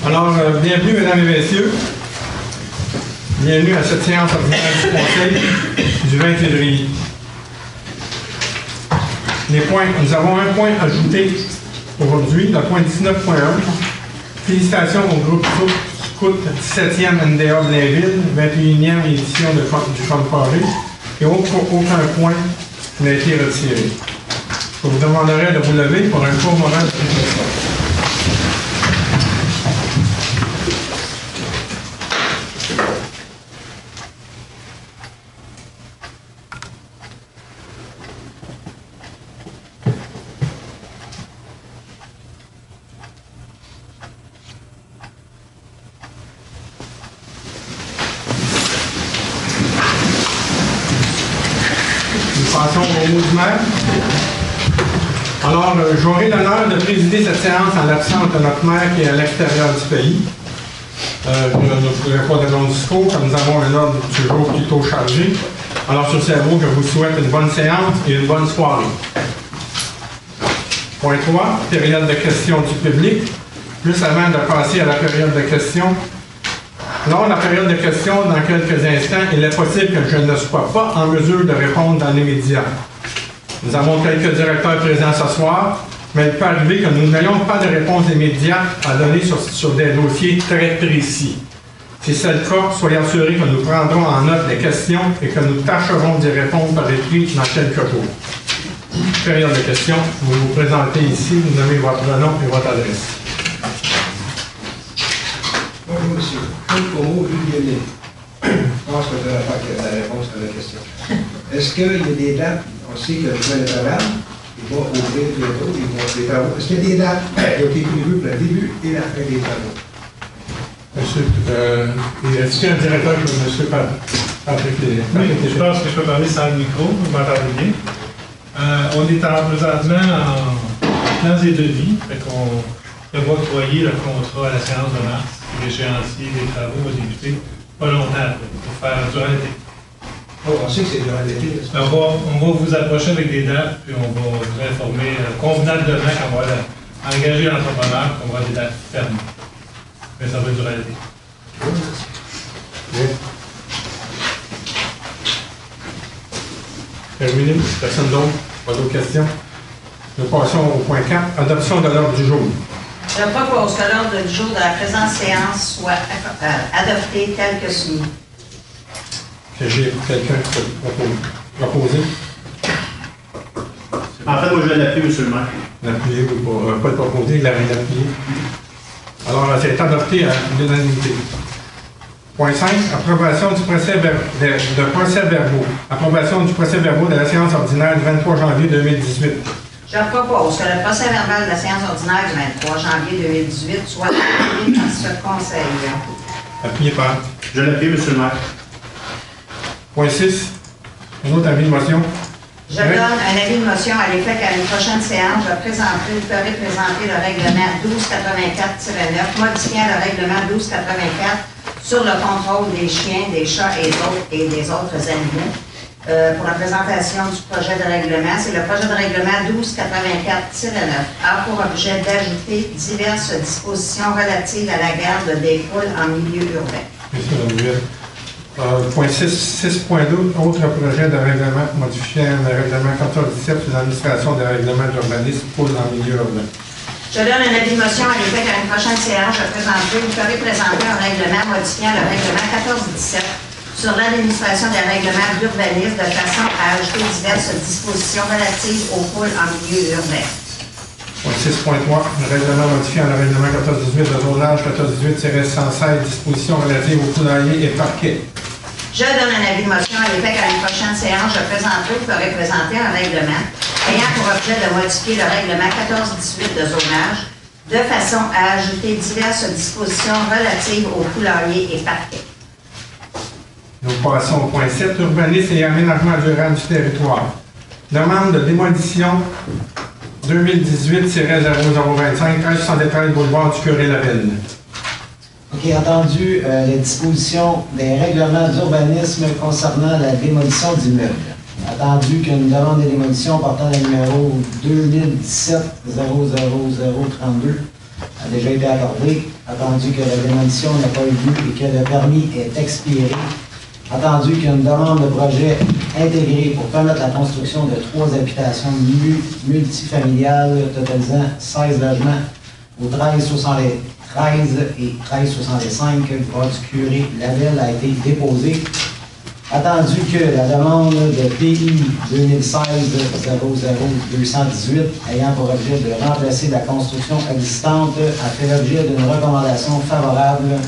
Alors, bienvenue, mesdames et messieurs. Bienvenue à cette séance ordinaire du Conseil du 20 février. Les points, nous avons un point ajouté aujourd'hui, le point 19.1. Félicitations au groupe Scout 17e NDA Blainville, 21e édition du fanfare. Et aucun point n'a été retiré. Je vous demanderai de vous lever pour un court moment de réflexion. Passons au mot du maire. Alors, j'aurai l'honneur de présider cette séance en l'absence de notre maire qui est à l'extérieur du pays. Je ne ferai pas de long discours, car nous avons un ordre du jour plutôt chargé. Alors, sur ces mots, je vous souhaite une bonne séance et une bonne soirée. Point 3, période de questions du public. Juste avant de passer à la période de questions, lors de la période de questions, dans quelques instants, il est possible que je ne sois pas en mesure de répondre dans les médias. Nous avons quelques directeurs présents ce soir, mais il peut arriver que nous n'ayons pas de réponse immédiate à donner sur des dossiers très précis. Si c'est le cas, soyez assurés que nous prendrons en note les questions et que nous tâcherons d'y répondre par écrit dans quelques jours. Période de questions, vous vous présentez ici, vous nommez votre nom et votre adresse. Bonjour, monsieur. Pour moi, Julien, je pense que je vais la réponse à la question. Est-ce qu'il y a des dates? On sait que le point de travail, il va ouvrir bientôt, ils vont des travaux. Est-ce qu'il y a des dates qui ont été prévues pour le début et la fin des travaux? Monsieur, est-ce qu'il y a un directeur comme monsieur Patrick? Oui, je pense que je peux parler sans le micro, vous m'entendez bien. On est présentement en plans et devis, fait qu'on prévoit octroyer le contrat à la séance de mars. L'échéancier des travaux va débuter pas longtemps après, pour faire durant l'été. Oh, on sait que c'est durant l'été. On va vous approcher avec des dates, puis on va vous informer convenablement quand on va engager l'entrepreneur, qu'on va avoir des dates fermes. Mais ça va durer l'été. Terminé. Personne d'autre? Pas d'autres questions? Nous passons au point 4, adoption de l'ordre du jour. Je propose que l'ordre du jour de la présente séance soit adopté tel que soumis. Que j'ai quelqu'un qui peut proposer? En fait, moi, je l'ai appuyé, monsieur le maire. L'appuyer ou pas le proposer, il l'avait appuyé. Alors, c'est adopté à l'unanimité. Point 5, approbation du procès-verbaux. Approbation du procès-verbaux de la séance ordinaire du 23 janvier 2018. Je propose que le procès-verbal de la séance ordinaire du 23 janvier 2018 soit appuyé par ce conseil. Appuyé par. Je l'ai appuyé, monsieur le maire. Point 6, un autre avis de motion. Je donne un avis de motion à l'effet qu'à une prochaine séance, je ferai présenter le règlement 1284-9 modifiant le règlement 1284 sur le contrôle des chiens, des chats et des autres animaux. Pour la présentation du projet de règlement, c'est le projet de règlement 1284-9 a pour objet d'ajouter diverses dispositions relatives à la garde des poules en milieu urbain. Point 6.2, autre projet de règlement modifiant le règlement 1417 sur l'administration des règlements d'urbanisme poules en milieu urbain. Je donne un avis de motion à l'effet qu'à une prochaine séance, vous ferai présenter un règlement modifiant le règlement 1417 sur l'administration des règlements d'urbanisme de façon à ajouter diverses dispositions relatives aux poules en milieu urbain. Point 6.3, le règlement modifiant le règlement 1418 de zonage 1418-116, dispositions relatives aux poulaillers et parquets. Je donne un avis de motion à l'effet qu'à une prochaine séance, je ferai présenter un règlement ayant pour objet de modifier le règlement 1418 de zonage de façon à ajouter diverses dispositions relatives aux poulaillers et parquets. Nous passons au point 7, urbanisme et aménagement durable du territoire. Demande de démolition 2018-0025, 1373 boulevard du Curé-Laville. OK, entendu les dispositions des règlements d'urbanisme concernant la démolition d'immeubles. Attendu qu'une demande de démolition portant le numéro 2017-00032 a déjà été accordé, attendu que la démolition n'a pas eu lieu et que le permis est expiré, attendu qu'une demande de projet intégrée pour permettre la construction de 3 habitations multifamiliales totalisant 16 logements au 1373 et 1365, boulevard du Curé Labelle a été déposée. Attendu que la demande de PI 2016-00218 ayant pour objet de remplacer la construction existante a fait l'objet d'une recommandation favorable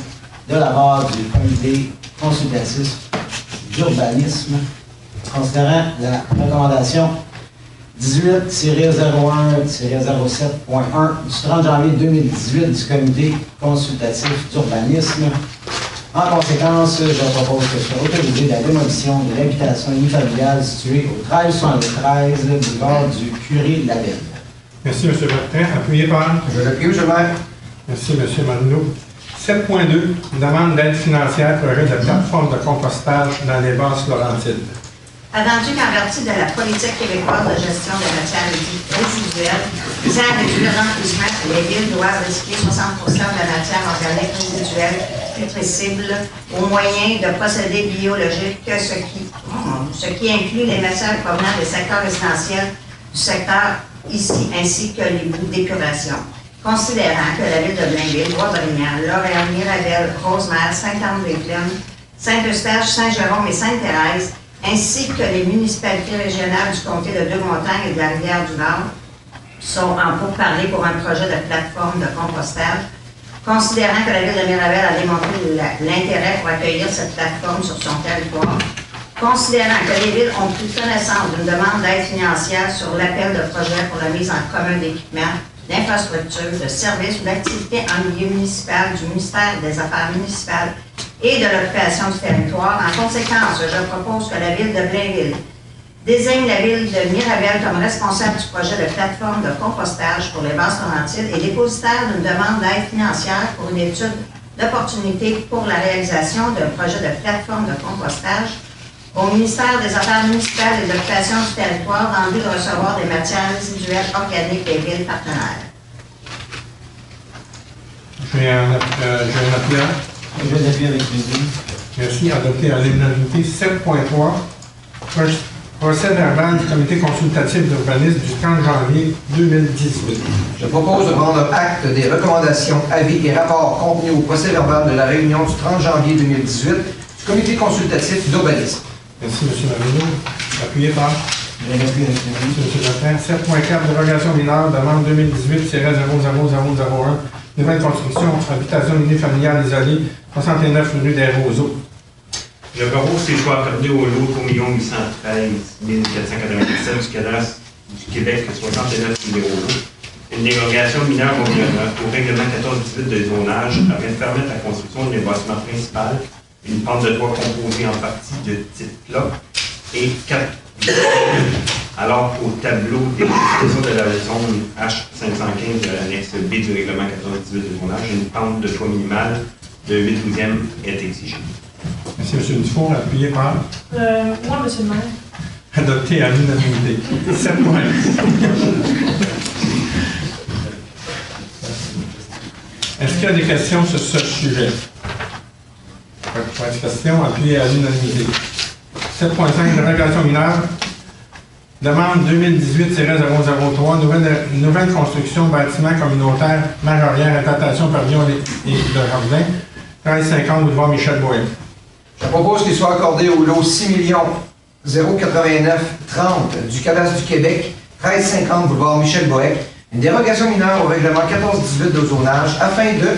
de la part du comité consultatif d'urbanisme. Considérant la recommandation 18-01-07.1 du 30 janvier 2018 du comité consultatif d'urbanisme. En conséquence, je propose que soit autorisée la démolition de l'habitation unifamiliale située au 1373 boulevard du Curé Labelle. Merci, M. Bertrand. Appuyé par? Je l'appuie, M. le maire. Merci, M. Marino. 7.2, demande d'aide financière projet de plateforme de compostage dans les Basses Laurentides. Attendu qu'en vertu de la politique québécoise de gestion des matières résiduelles visant à réduire l'enfouissement, les villes doivent recycler 60% de la matière organique résiduelle putrescible au moyen de procédés biologiques, ce qui inclut les matières provenant des secteurs résidentiels du secteur ici, ainsi que les bouts d'épuration. Considérant que la ville de Blainville, Bois-Brignan, L'Orient, Mirabel, Rosemère, Sainte-Anne-des-Plaines, Saint-Eustache, Saint-Jérôme et Sainte-Thérèse, ainsi que les municipalités régionales du comté de Deux-Montagnes et de la Rivière-du-Nord sont en pourparlers pour un projet de plateforme de compostage. Considérant que la ville de Mirabel a démontré l'intérêt pour accueillir cette plateforme sur son territoire, considérant que les villes ont pris connaissance d'une demande d'aide financière sur l'appel de projet pour la mise en commun d'équipements, d'infrastructures, de services ou d'activités en milieu municipal du ministère des Affaires municipales et de l'occupation du territoire. En conséquence, je propose que la ville de Blainville désigne la ville de Mirabel comme responsable du projet de plateforme de compostage pour les Basses Laurentides et dépositaire d'une demande d'aide financière pour une étude d'opportunité pour la réalisation d'un projet de plateforme de compostage au ministère des Affaires municipales et de l'occupation du territoire en vue de recevoir des matières résiduelles organiques des villes partenaires. J'ai un appel. Je vais l'appuyer avec plaisir. Merci. Adopté à l'unanimité. 7.3. Procès verbal du comité consultatif d'urbanisme du 30 janvier 2018. Je propose de prendre acte des recommandations, avis et rapports contenus au procès verbal de la réunion du 30 janvier 2018 du comité consultatif d'urbanisme. Merci, M. Marino. Appuyé par? Je vais l'appuyer avec plaisir. Merci, M. Bertrand. 7.4, dérogation mineure, demande 2018-00001, nouvelle construction, habitation unifamiliale isolée, 69 rue des Roseaux. Je propose qu'il soit accordé au lot 3 813 497 du cadastre du Québec 69 000 euros. Une dérogation mineure au règlement 14-18 de zonage afin de permettre la construction d'un bâtiment principal, une pente de toit composée en partie de type plat et 4 alors qu'au tableau des modifications de la zone H515 de l'annexe B du règlement 14-18 de zonage, une pente de toit minimale de 8/12 est exigée. Merci, M. Dufour. Appuyé par? Moi, M. le maire. Adopté à l'unanimité. 7 points. Est-ce qu'il y a des questions sur ce sujet? Pas de questions. Appuyé à l'unanimité. 7.5, dérogation mineure. Demande 2018-003, nouvelle construction, bâtiment communautaire, majorière, implantation, pavillon et de jardin, 1350 boulevard Michel Boyer. Je propose qu'il soit accordé au lot 6 089-30 du cadastre du Québec, 1350 boulevard Michel Boyer, une dérogation mineure au règlement 14-18 de zonage afin de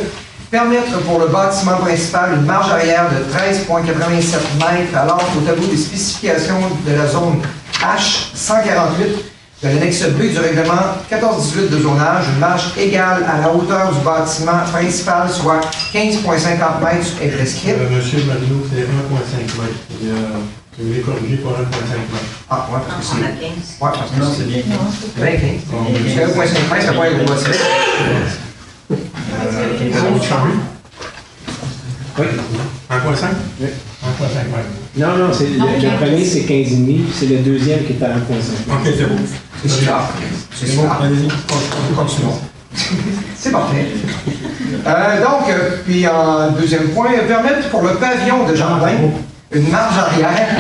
permettre pour le bâtiment principal une marge arrière de 13,87 mètres alors qu'au tableau des spécifications de la zone H148 de l'annexe B du règlement 14-18 de zonage, une marge égale à la hauteur du bâtiment principal, soit 15,50 mètres est prescrite. Monsieur Marino, c'est 1,5 mètres. Je vais corriger pour 1,5 mètres. Ah, ouais, parce que c'est... On a 15. Ouais, parce que Non, c'est bien. 20, 15. Parce que 1,5 mètres, ça peut être le droit de faire. Oui. 1,5? Oui. 1,5 mètres. Non, c'est le premier, c'est 15,5, c'est le deuxième qui est à 1,5. OK, c'est bon. C'est ça. C'est bon, allez-y, continuons. C'est parfait. Puis en deuxième point, permettre pour le pavillon de jardin une marge arrière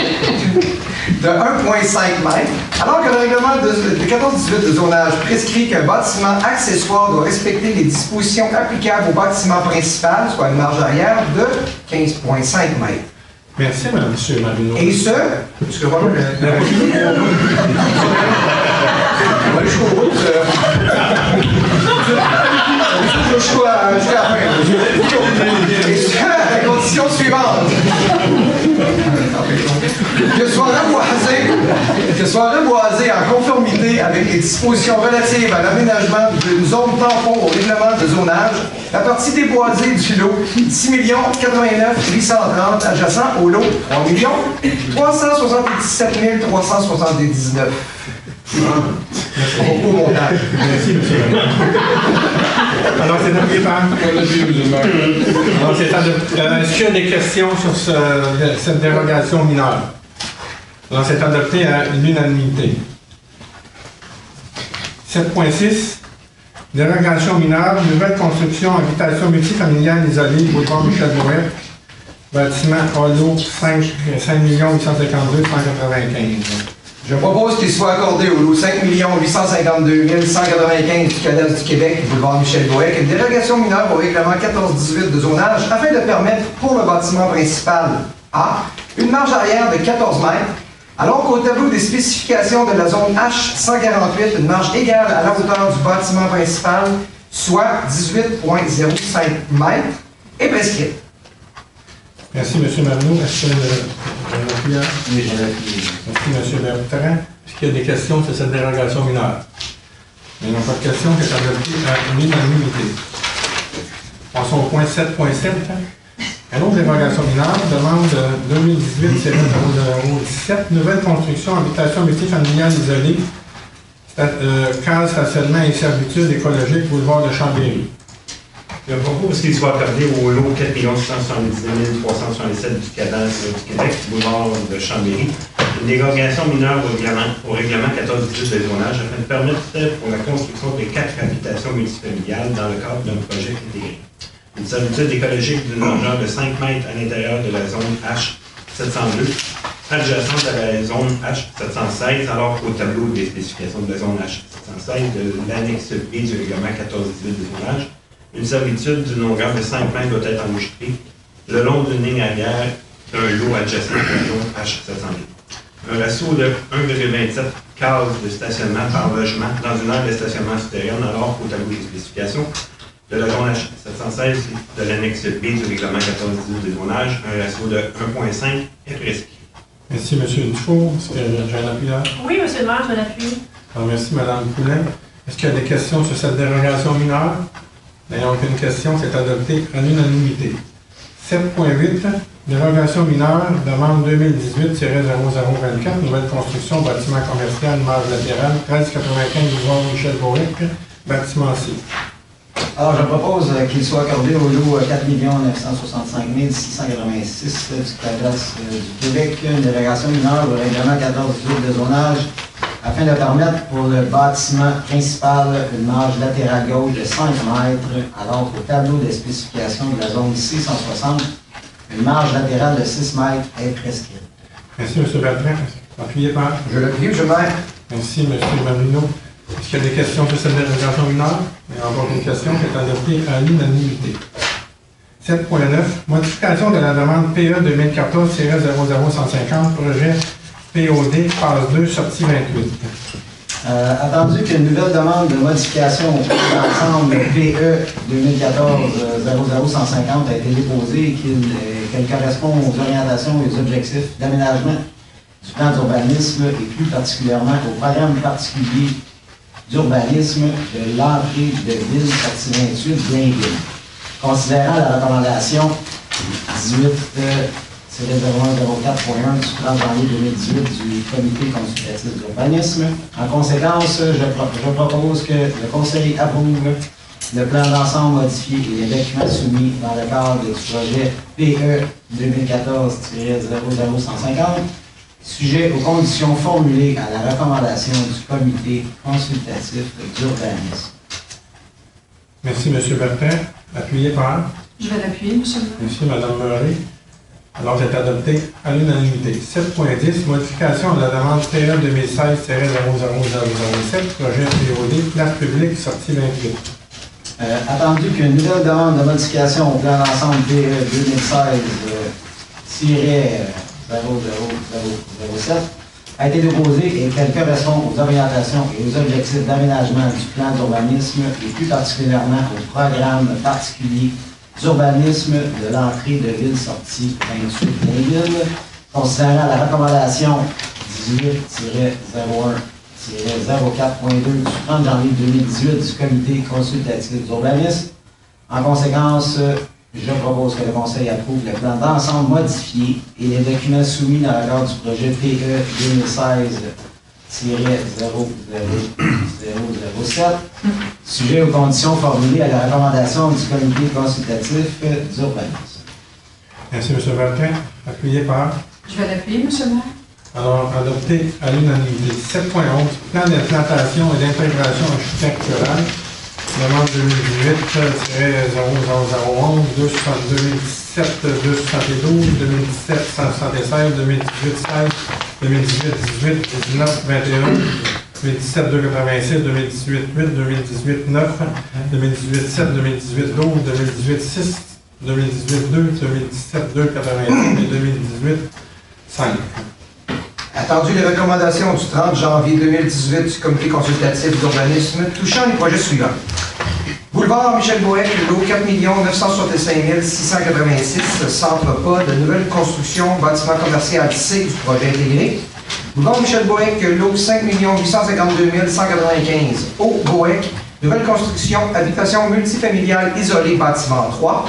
de 1,5 mètres, alors que le règlement de 14-18 de zonage prescrit qu'un bâtiment accessoire doit respecter les dispositions applicables au bâtiment principal, soit une marge arrière de 15,5 mètres. Merci, M. Marino. Et ce, parce que voilà, on va aller jusqu'au bout. Jusqu'à la fin. Et ce, à la condition suivante. Que soit reboisé en conformité avec les dispositions relatives à l'aménagement d'une zone tampon au règlement de zonage, la partie déboisée du lot 6 89 830 adjacent au lot 3 377 379. Au montage. Merci, M. Alors, c'est appuyé par... Alors, c'est adopté. Est-ce qu'il y a des questions sur cette dérogation mineure? Alors, c'est adopté à l'unanimité. 7.6. Dérogation mineure, nouvelle construction, habitation multifamiliale isolée, boulevard Michel-Bouet, bâtiment Holo 5 852 195. Je propose qu'il soit accordé au lot 5 852 195 du cadastre du Québec, boulevard Michel-Bouet, une dérogation mineure au règlement 14-18 de zonage afin de permettre pour le bâtiment principal A une marge arrière de 14 mètres, alors qu'au tableau des spécifications de la zone H148, une marge égale à la hauteur du bâtiment principal, soit 18,05 mètres, est prescrite. Merci, M. Marino. Est-ce que Oui, je l'appuie. Merci, M. Bertrand. Est-ce qu'il y a des questions sur cette dérogation mineure? Il n'y a pas de questions, c'est adopté à l'unanimité. Passons au point 7.7. Un autre dérogation mineure, demande 2018-0017, nouvelle construction, habitation multifamiliale isolée, case stationnement et servitude écologique, boulevard de Chambéry. Je propose qu'il soit accordé au lot 4 679 367 du cadastre du Québec, boulevard de Chambéry, une dérogation mineure au règlement 14-18 de zonage afin de permettre pour la construction de 4 habitations multifamiliales dans le cadre d'un projet intégré. Une servitude écologique d'une longueur de 5 mètres à l'intérieur de la zone H702, adjacente à la zone H716, alors qu'au tableau des spécifications de la zone H716 de l'annexe B du règlement 14-18 de zonage, une servitude d'une longueur de 5 mètres doit être enregistrée le long d'une ligne arrière d'un lot adjacent à la zone H702. Un ratio de 1,27 cases de stationnement par logement dans une aire de stationnement souterraine, alors qu'au tableau des spécifications de la zone H716 de l'annexe B du règlement 14-18 de zonage, un ratio de 1,5 est prescrit. Merci, M. Dufour. Est-ce que j'ai un appui là? Oui, M. le maire, je l'appuie. Alors, merci, Mme Poulin. Est-ce qu'il y a des questions sur cette dérogation mineure? N'ayant aucune question, c'est adopté à l'unanimité. 7.8. Dérogation mineure, demande 2018-0024, nouvelle construction, bâtiment commercial, marge latérale, 1395 boulevard Michel-Bouet, bâtiment C. Alors, je propose qu'il soit accordé au lot 4 965 686 du cadastre du Québec, une délégation mineure au règlement 14-18 de zonage, afin de permettre pour le bâtiment principal une marge latérale gauche de 5 mètres, alors qu'au tableau des spécifications de la zone C160, une marge latérale de 6 mètres est prescrite. Merci, M. Bertrand. Appuyez par. Je l'appuie, M. le maire. Merci, M. Marino. Est-ce qu'il y a des questions sur cette dérogation mineure? Il n'y a encore une question, c'est adopté à l'unanimité. 7.9. Modification de la demande PE 2014-00150, projet POD, phase 2, sortie 28. Attendu qu'une nouvelle demande de modification de l'ensemble PE 2014-00150 a été déposée et qu'elle correspond aux orientations et aux objectifs d'aménagement du plan d'urbanisme et plus particulièrement au programme particulier d'urbanisme de l'entrée de ville sortie 28 Blainville. Considérant la recommandation 18-0104.1 du plan janvier 2018 du comité consultatif d'urbanisme. En conséquence, je propose que le Conseil approuve le plan d'ensemble modifié et les documents soumis dans le cadre du projet PE 2014-00150, sujet aux conditions formulées à la recommandation du comité consultatif d'urbanisme. Merci, M. Bertrand. Appuyé par. Je vais l'appuyer, monsieur le maire. Merci, Mme Murray. Alors, c'est adopté à l'unanimité. 7.10, modification de la demande PE 2016-00007, projet POD, place publique, sortie 28. Attendu qu'une nouvelle demande de modification au plan d'ensemble PE 2016-0007 a été déposée et qu'elle correspond aux orientations et aux objectifs d'aménagement du plan d'urbanisme et plus particulièrement au programme particulier d'urbanisme de l'entrée de ville sortie 28 Blainville, considérant la recommandation 18-01-04.2 du 30 janvier 2018 du comité consultatif d'urbanisme. En conséquence, je propose que le Conseil approuve le plan d'ensemble modifié et les documents soumis dans le cadre du projet PE 2016-00007, sujet aux conditions formulées à la recommandation du comité consultatif d'urbanisme. Merci, M. Bertrand. Appuyé par. Je vais l'appuyer, monsieur le maire. Alors, adopté à l'unanimité. 7.11, plan d'implantation et d'intégration architecturale. Demande 2018-0011, 2017-272, 2017-176, 2018-16, 2018-18, 19-21, 2017-286, 2018-8, 2018-9, 2018-7, 2018-12, 2018-6, 2018-2, 2017-285 et 2018-5. Attendu les recommandations du 30 janvier 2018 du comité consultatif d'urbanisme touchant les projets suivants. Boulevard Michel Bohec, lot 4 965 686, centre pas de nouvelle construction, bâtiment commercial C du projet intégré. Boulevard Michel Bohec, lot 5 852 195, Haut Bohec, nouvelle construction, habitation multifamiliale isolée, bâtiment 3.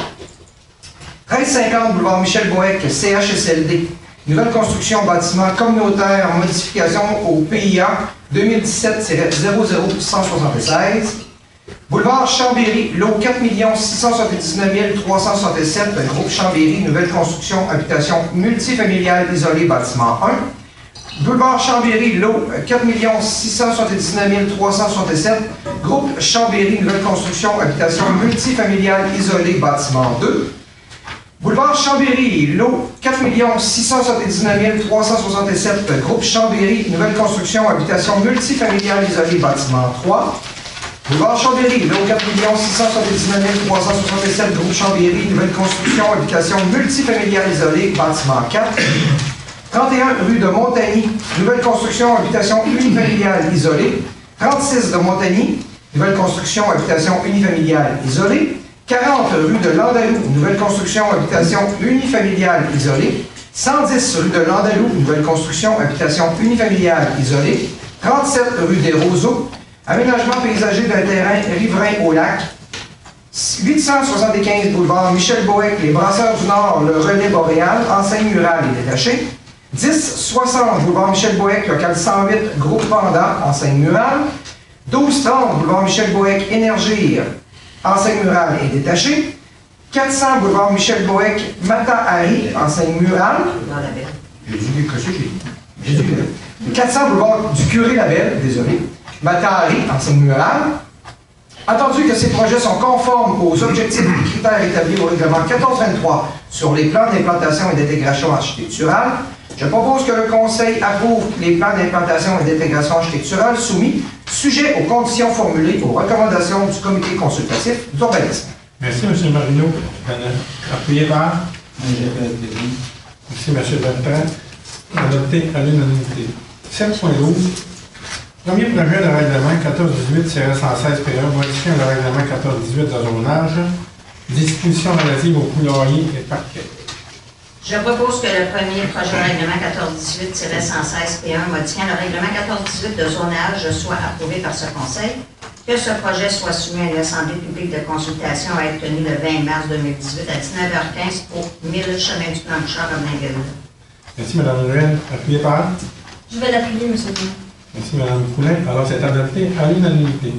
1350 boulevard Michel Bohec, CHSLD, nouvelle construction, bâtiment communautaire, modification au PIA 2017-00176. Boulevard Chambéry, lot 4 679 367, groupe Chambéry, nouvelle construction, habitation multifamiliale isolée, bâtiment 1. Boulevard Chambéry, lot 4 679 367, groupe Chambéry, nouvelle construction, habitation multifamiliale isolée, bâtiment 2. Boulevard Chambéry, lot 4 679 367, groupe Chambéry, nouvelle construction, habitation multifamiliale isolée, bâtiment 3. Boulevard Chambéry, lot 4 679 367, groupe Chambéry, nouvelle construction, habitation multifamiliale isolée, bâtiment 4. 31 rue de Montagny, nouvelle construction, habitation unifamiliale isolée. 36 de Montagny, nouvelle construction, habitation unifamiliale isolée. 40 rue de Landalou, nouvelle construction, habitation unifamiliale isolée. 110 rue de Landalou, nouvelle construction, habitation unifamiliale isolée. 37 rue des Roseaux, aménagement paysager d'un terrain riverain au lac. 875 boulevard Michel Bohec, les Brasseurs du Nord, le Relais Boréal, enseigne murale et détachée. 1060 boulevard Michel Bohec, local 108, groupe Panda, enseigne murale. 1230 boulevard Michel Bohec, Énergie, enseigne murale et détachée. 400 boulevard Michel Bohec, Mata-Hari, enseigne murale. J'ai dû décocher, j'ai dit. 400 boulevard du Curé Labelle, désolé. Mata-Hari, enseigne murale. Attendu que ces projets sont conformes aux objectifs et critères établis au règlement 1423 sur les plans d'implantation et d'intégration architecturale, je propose que le Conseil approuve les plans d'implantation et d'intégration architecturale soumis, sujet aux conditions formulées aux recommandations du comité consultatif d'urbanisme. Merci, M. Marino. Appuyé par. Merci, M. Bertrand. Adopté à l'unanimité. 7.12. Premier projet de règlement 1418-116 PE modifiant le règlement 1418 de zonage. Dispositions relatives aux poulaillers et parquets. Je propose que le premier projet de règlement 1418-116 P1 modifiant le règlement 1418 de zonage soit approuvé par ce Conseil, que ce projet soit soumis à une assemblée publique de consultation à être tenue le 20 mars 2018 à 19h15 au 1000 chemin du Planchard à Blainville. Merci, Mme Noël. Appuyé par. Je vais l'appuyer, monsieur le maire. Merci, Mme Poulin. Alors, c'est adopté à l'unanimité.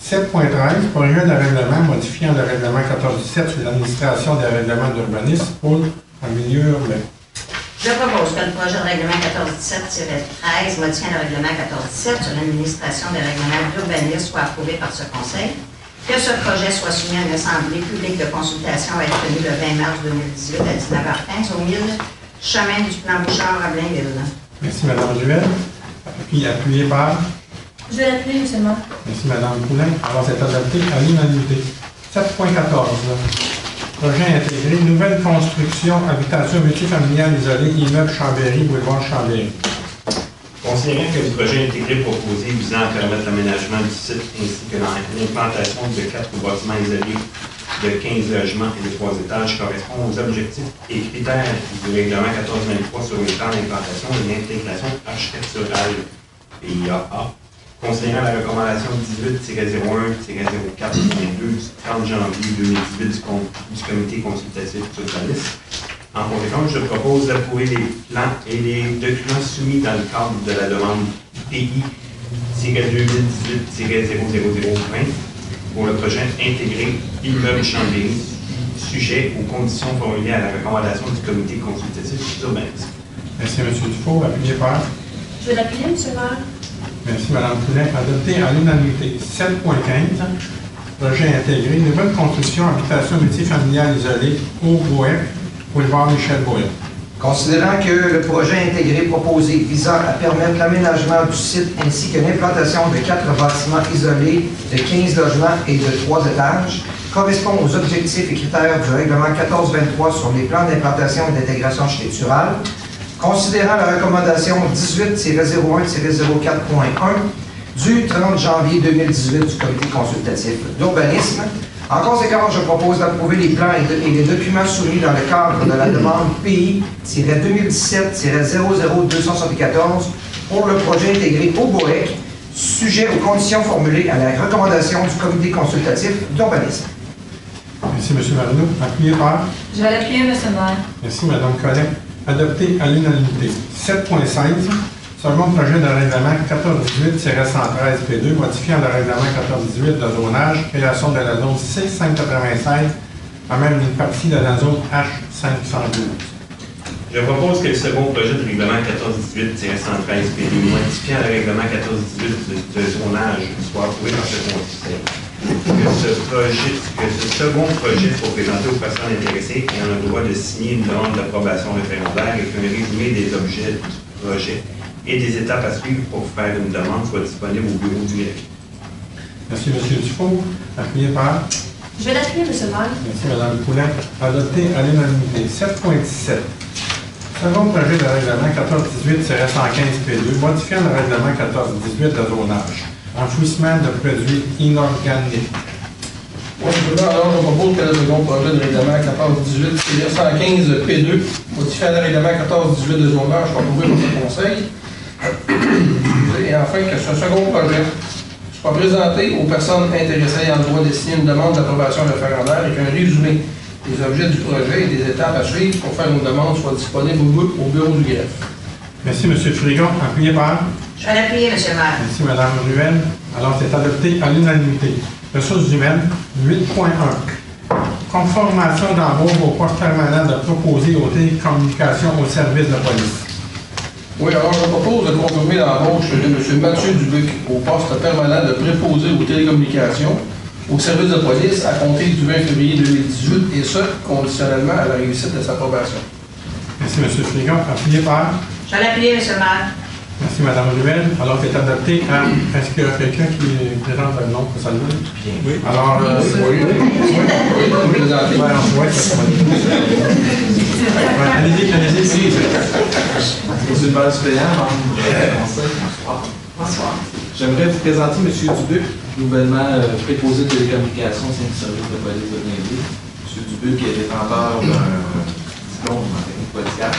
7.13, projet de règlement modifiant le règlement 1417 sur l'administration des règlements d'urbanisme pour un milieu urbain. Je propose que le projet de règlement 1417-13 modifiant le règlement 1417 sur l'administration des règlements d'urbanisme soit approuvé par ce Conseil, que ce projet soit soumis à une assemblée publique de consultation à être tenue le 20 mars 2018 à 19h15 au 1000 chemin du Plan Bouchard à Blainville. Merci, Mme Ruel. Puis appuyé par... Je vais l'appuyer, M. le maire. Merci, Mme Poulin. Alors, c'est adopté à l'unanimité. 7.14. Projet intégré, nouvelle construction, habitation multifamiliale isolée, immeuble Chambéry, boulevard Chambéry. Considérant que le projet intégré proposé visant à permettre l'aménagement du site ainsi que l'implantation de 4 bâtiments isolés de 15 logements et de 3 étages correspond aux objectifs et critères du règlement 1423 sur le plan d'implantation et d'intégration architecturale PIAA. Considérant la recommandation 18-01-04.2 du 30 janvier 2018 du comité consultatif urbaniste, en conséquence, je propose d'approuver les plans et les documents soumis dans le cadre de la demande PI-2018-0020 pour le projet intégré immeuble Chambéry, sujet aux conditions formulées à la recommandation du comité consultatif urbaniste. Merci, M. Dufault. Appuyé par... Je vais l'appuyer, M. le maire. Merci, Mme Poulin. Adopté à l'unanimité. 7.15. Projet intégré, nouvelle construction, habitation multifamiliale isolée, Haut-Bohec, boulevard Michel-Bohec. Considérant que le projet intégré proposé visant à permettre l'aménagement du site ainsi que l'implantation de 4 bâtiments isolés de 15 logements et de 3 étages correspond aux objectifs et critères du règlement 1423 sur les plans d'implantation et d'intégration architecturale, considérant la recommandation 18-01-04.1 du 30 janvier 2018 du comité consultatif d'urbanisme. En conséquence, je propose d'approuver les plans et les documents soumis dans le cadre de la demande PI-2017-00274 pour le projet intégré Haut-Bohec, sujet aux conditions formulées à la recommandation du comité consultatif d'urbanisme. Merci, M. Marino. Appuyé par... Je vais l'appuyer, M. le maire. Merci, Mme Collet. Adopté à l'unanimité. 7.16. Second projet de règlement 1418-113P2, modifiant le règlement 1418 de zonage, création de la zone C596, à même une partie de la zone H512. Je propose que le second projet de règlement 1418-113P2, modifiant le règlement 1418 de zonage, soit approuvé par ce conseil. Que ce second projet soit présenté aux personnes intéressées ayant le droit de signer une demande d'approbation référendaire avec un résumé des objets du projet et des étapes à suivre pour faire une demande soit disponible au bureau du greffier. Merci, M. Dufault. Appuyé par... Je vais l'appuyer, M. le maire. Merci, Mme Poulin. Adopté à l'unanimité. 7.17. Second projet de règlement 1418-115P2, modifiant le règlement 1418 de zonage. Enfouissement de produits inorganiques. Oui, alors je propose que le second projet de règlement 1418-115P2, modifiant le règlement 1418 de zonage, soit approuvé par le conseil. Et enfin, que ce second projet soit présenté aux personnes intéressées ayant le droit de signer une demande d'approbation référendaire avec un résumé des objets du projet et des étapes à suivre pour faire une demande soit disponible au bureau du greffe. Merci, M. Frigon. Appuyé par... Je vais l'appuyer, M. le maire. Merci, Mme Ruel. Alors, c'est adopté à l'unanimité. Ressources humaines, 8.1. Conformation d'embauche au poste permanent de proposer aux télécommunications au service de police. Oui, alors je propose de confirmer l'embauche de M. Mathieu Dubuc au poste permanent de préposé aux télécommunications au service de police à compter du 20 février 2018 et ce, conditionnellement à la réussite de sa probation. Merci, M. Frigon. Appuyé par... Je vais l'appuyer, M. le maire. Merci, Mme Ruel. Alors, c'est adopté à... Est-ce qu'il y a quelqu'un qui présente le nom pour saluer? Oui. Alors, oui, présenter. Allez-y, allez-y. C'est une base suppléante, membre du conseil. Bonsoir. J'aimerais vous présenter M. Dubuc, nouvellement préposé de télécommunications au sein du service de police de Blainville. M. Dubuc est détenteur d'un diplôme en technique policière.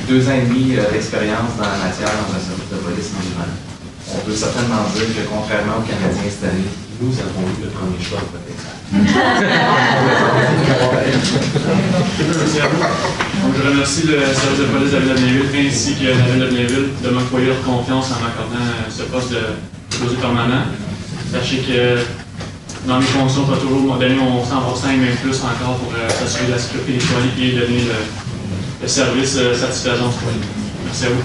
2 ans et demi d'expérience dans la matière dans un service de police musulman. On peut certainement dire que, contrairement aux Canadiens installés, nous avons eu le premier choix de protection. Je remercie le service de police de la Ville de Blainville ainsi que la Ville de Blainville de m'accueillir de confiance en m'accordant ce poste de préposé permanent. Sachez que dans mes fonctions, je vais toujours donner mon 100% et même plus encore pour s'assurer de la sécurité des citoyens et donner le service satisfaisant aux citoyens. Merci à vous.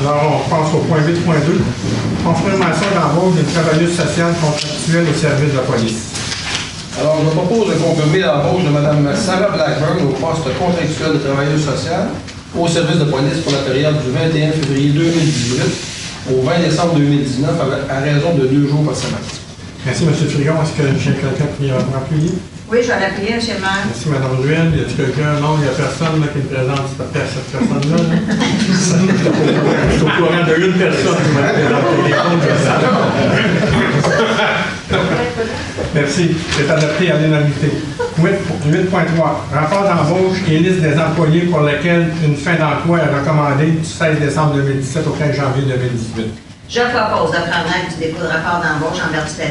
Alors, on passe au point 8.2. Confirmation d'embauche d'une travailleuse sociale contractuelle au service de la police. Alors, je propose de confirmer l'embauche de Mme Sarah Blackburn au poste contractuel de travailleuse sociale au service de police pour la période du 21 février 2018 au 20 décembre 2019 à raison de 2 jours par semaine. Merci, M. Frigon. Est-ce que j'ai quelqu'un qui va m'appuyer? Oui, je vais l'appuyer, M. le maire. Merci, Mme Ruel. Y a-t-il quelqu'un? Non, il n'y a personne là, qui me présente cette personne-là. Je suis au courant d'une personne qui m'a présenté. Merci. C'est adopté à l'unanimité. 8.3. Rapport d'embauche et liste des employés pour lesquels une fin d'emploi est recommandée du 16 décembre 2017 au 15 janvier 2018. Je propose de prendre acte du dépôt de rapport d'embauche en vertu de la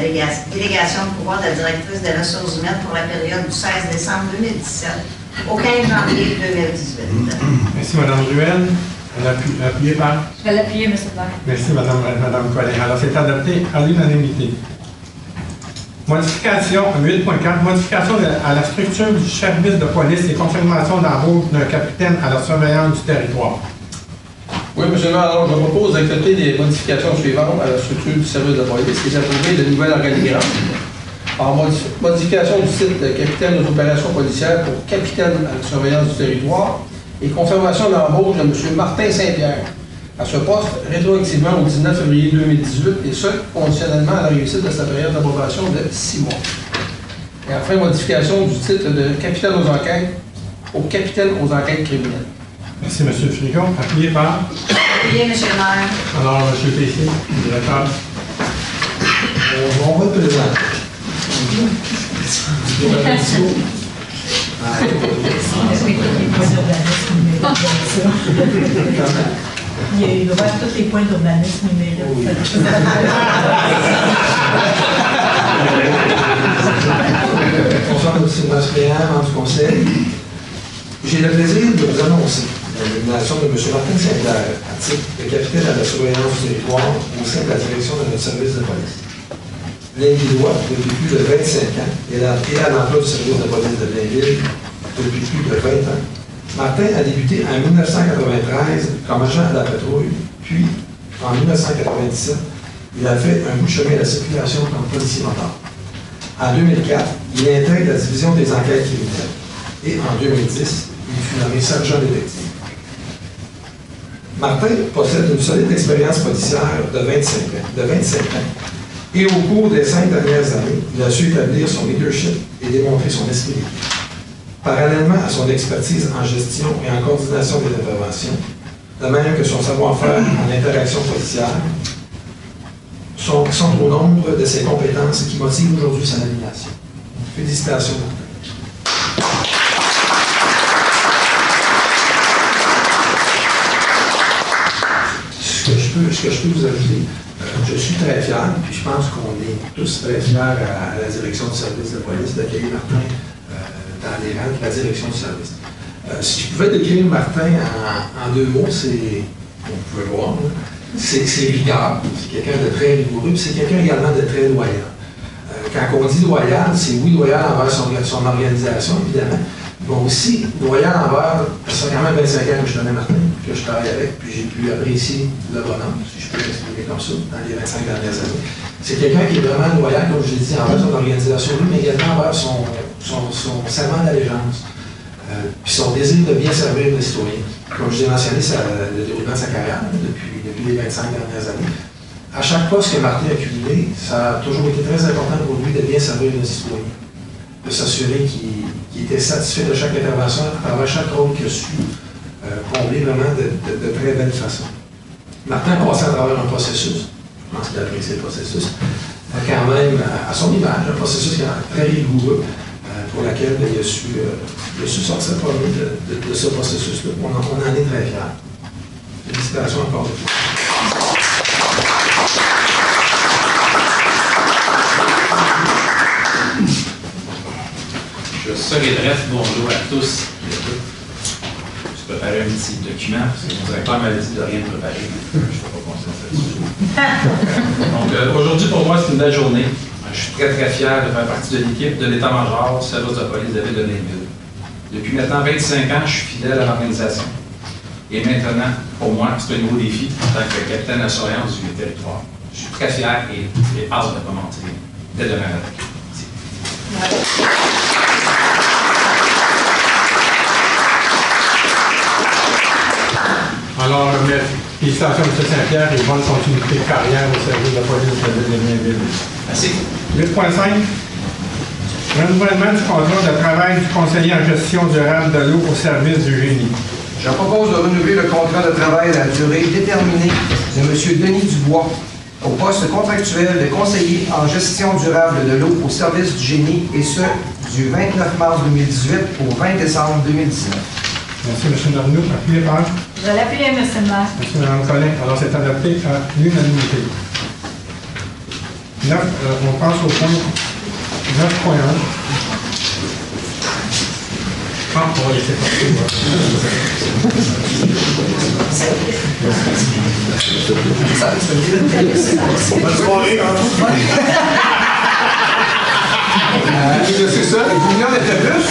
délégation de pouvoir de la directrice des ressources humaines pour la période du 16 décembre 2017 au 15 janvier 2018. Merci, Mme Ruel. Appuyé par? Je vais l'appuyer, M. le maire. Merci, Mme Collin. Alors, c'est adopté à l'unanimité. Modification, 8.4, modification à la structure du service de police et confirmation d'embauche d'un capitaine à la surveillance du territoire. Oui, M. le maire, alors je propose d'accepter les modifications suivantes à la structure du service de police et d'approuver de nouvelles organigrammes. En modification du titre de capitaine aux opérations policières pour capitaine à la surveillance du territoire et confirmation d'embauche de M. Martin Saint-Pierre à ce poste rétroactivement au 19 février 2018 et ce, conditionnellement à la réussite de sa période d'approbation de 6 mois. Et enfin, modification du titre de capitaine aux enquêtes au capitaine aux enquêtes criminelles. Merci, M. Frigon. Appuyé par? Appuyé, M. le maire. Alors, M. Tessier, directeur. On va le présenter. Il va faire tous les points d'urbanisme numérique. Bonsoir, M. le suppléant, membre du Conseil. J'ai le plaisir de vous annoncer la nomination de M. Martin Saint-Pierre à titre de capitaine à la surveillance du territoire au sein de la direction de notre service de police. Blainvillois depuis plus de 25 ans et à l'emploi du service de police de Blainville depuis plus de 20 ans. Martin a débuté en 1993 comme agent à la patrouille, puis en 1997, il a fait un bout de chemin à la circulation comme policier motard. En 2004, il intègre la division des enquêtes criminelles et en 2010, il fut nommé sergent détective. Martin possède une solide expérience policière de 25 ans et au cours des 5 dernières années, il a su établir son leadership et démontrer son esprit d'équipe. Parallèlement à son expertise en gestion et en coordination des interventions, de même que son savoir-faire en interaction policière, sont au nombre de ses compétences qui motivent aujourd'hui sa nomination. Félicitations, Martin. Ce que je peux vous ajouter, je suis très fier, puis je pense qu'on est tous très fiers à la direction du service de police d'accueillir Martin dans les rangs de la direction du service. Si je pouvais décrire Martin en 2 mots, c'est, on peut voir, c'est rigueur, c'est quelqu'un de très rigoureux, puis c'est quelqu'un également de très loyal. Quand on dit loyal, c'est oui loyal envers son organisation, évidemment, mais aussi loyal envers, ça fait quand même 25 ans que je connais Martin, que je travaille avec, puis j'ai pu apprécier le bonhomme, si je peux l'exprimer comme ça, dans les 25 dernières années. C'est quelqu'un qui est vraiment loyal, comme je l'ai dit, envers son organisation, mais également envers son serment d'allégeance, puis son désir de bien servir les citoyens. Comme je l'ai mentionné, le déroulement de sa carrière depuis les 25 dernières années. À chaque poste que Martin a cumulé, ça a toujours été très important pour lui de bien servir les citoyens, de s'assurer qu'il était satisfait de chaque intervention, à travers chaque rôle qu'il a su combler vraiment de très belle façon. Martin a passé à travers un processus, je pense qu'il a apprécié le processus, quand même à son image, un processus qui est très rigoureux, pour laquelle il a su sortir de ce processus-là. On en est très fiers. Félicitations encore une fois. Je serai bref, bonjour à tous. Je préparais un petit document parce que mon directeur m'avait dit de rien préparer. Je ne fais pas confiance là-dessus. Donc aujourd'hui pour moi c'est une belle journée. Je suis très très fier de faire partie de l'équipe de l'état-major du service de police de Blainville. Depuis maintenant 25 ans, je suis fidèle à l'organisation. Et maintenant, pour moi, c'est un nouveau défi en tant que capitaine de surveillance du territoire. Je suis très fier et hâte de commencer dès demain matin. Alors, félicitations M. Saint-Pierre et bonne continuité de carrière au service de la police de la ville de Blainville. Merci. 8.5. Renouvellement du contrat de travail du conseiller en gestion durable de l'eau au service du génie. Je propose de renouveler le contrat de travail à la durée déterminée de M. Denis Dubois au poste contractuel de conseiller en gestion durable de l'eau au service du génie, et ce, du 29 mars 2018 au 20 décembre 2019. Merci, M. Marnoux. Appuyé par? Je vais l'appuyer, M. le maire. Merci, Mme Collin. Alors, c'est adopté à l'unanimité. 9, on passe au point 9.1. Ah, on va laisser passer. Bonne soirée, c'est ça, vous venez en autobus?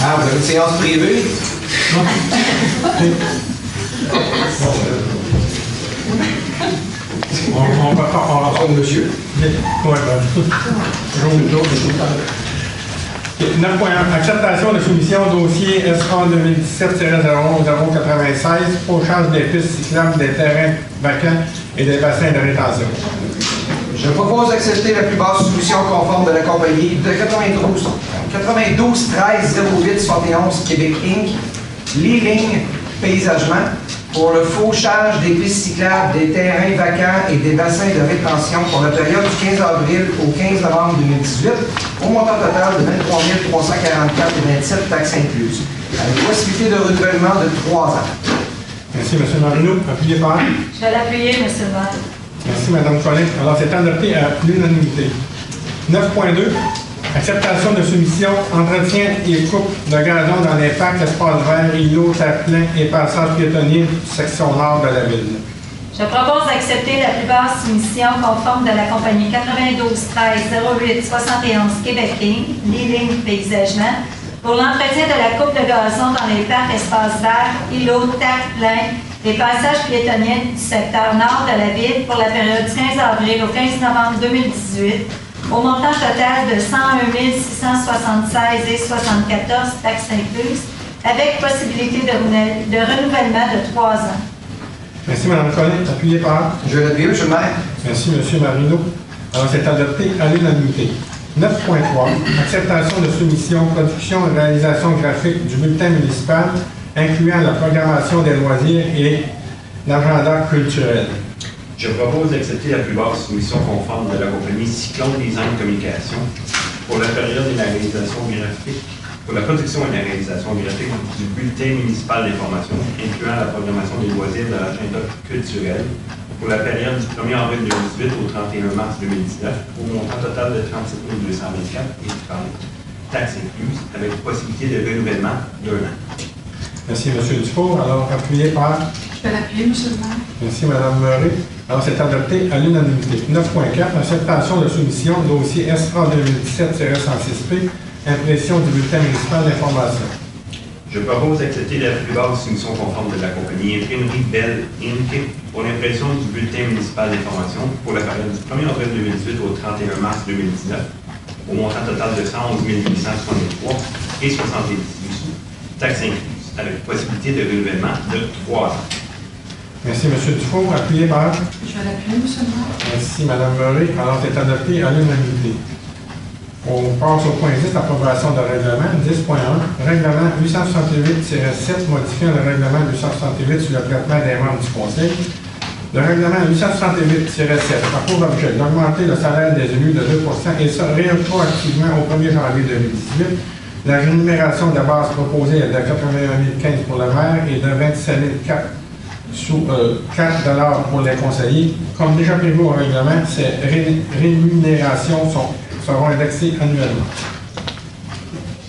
Ah, vous avez une séance privée? On va pas monsieur. Oui, ben. 9.1. Acceptation de soumission au dossier SR 2017-01096 pour charge des pistes cyclables, des terrains vacants et des bassins de rétention. Je propose d'accepter la plus basse solution conforme de la compagnie de 92 13 08 71 Québec Inc. Lealing Paysagement pour le fauchage des pistes cyclables, des terrains vacants et des bassins de rétention pour la période du 15 avril au 15 novembre 2018 au montant total de 23 344,27 taxes incluses, avec possibilité de renouvellement de 3 ans. Merci, M. Marino. Appuyé par? Je vais l'appuyer, M. le maire. Merci, Mme Collin. Alors, c'est adopté à l'unanimité. 9.2. Acceptation de soumission, entretien et coupe de gazon dans les parcs, espaces verts, îlots, terre-plein et passages piétonniers, section nord de la ville. Je propose d'accepter la plus basse soumission conforme de la compagnie 92 13 08 71 Québec Inc. Lealing Paysagement pour l'entretien de la coupe de gazon dans les parcs, espaces verts, îlots, terre-plein et passages piétonniers du secteur nord de la ville pour la période du 15 avril au 15 novembre 2018 au montant total de 101 676,74 taxes incluses, avec possibilité de renouvellement de 3 ans. Merci, Mme Collin. Appuyé par? Je vais l'appuyer, M. le maire. Merci, M. Marino. Alors, c'est adopté à l'unanimité. 9.3. Acceptation de soumission, production et réalisation graphique du bulletin municipal, incluant la programmation des loisirs et l'agenda culturel. Je propose d'accepter la plus basse soumission conforme de la compagnie Cyclone Design Communication pour la période de la réalisation graphique, pour la production et la réalisation graphique du bulletin municipal d'information, incluant la programmation des loisirs de l'agenda culturel pour la période du 1er avril 2018 au 31 mars 2019 au montant total de 37 224 et 30 taxes incluses, avec possibilité de renouvellement d'1 an. Merci, M. Dufour. Alors, appuyé par? Je vais l'appuyer, M. le maire. Merci, Mme Murray. Alors, c'est adopté à l'unanimité. 9.4. Acceptation de soumission, dossier SR 2017-106P, impression du bulletin municipal d'information. Je propose d'accepter la plus basse soumission conforme de la compagnie Imprimerie Bell Inc. pour l'impression du bulletin municipal d'information pour la période du 1er avril 2018 au 31 mars 2019 au montant total de 111 863 et 78 sous, taxes incluses, avec possibilité de renouvellement de 3 ans. Merci, M. Dufour. Appuyé par? Je vais l'appuyer, M. le maire. Merci, Mme Murray. Alors, c'est adopté à l'unanimité. On passe au point 10, approbation de règlement. 10.1. Règlement 868-7 modifiant le règlement 868 sur le traitement des membres du Conseil. Le règlement 868-7 a pour objet d'augmenter le salaire des élus de 2 et ça rétroactivement au 1er janvier 2018. La rémunération de base proposée est de 81 015 pour le maire et de 27 004 sous 4 $ pour les conseillers. Comme déjà prévu au règlement, ces rémunérations seront indexées annuellement.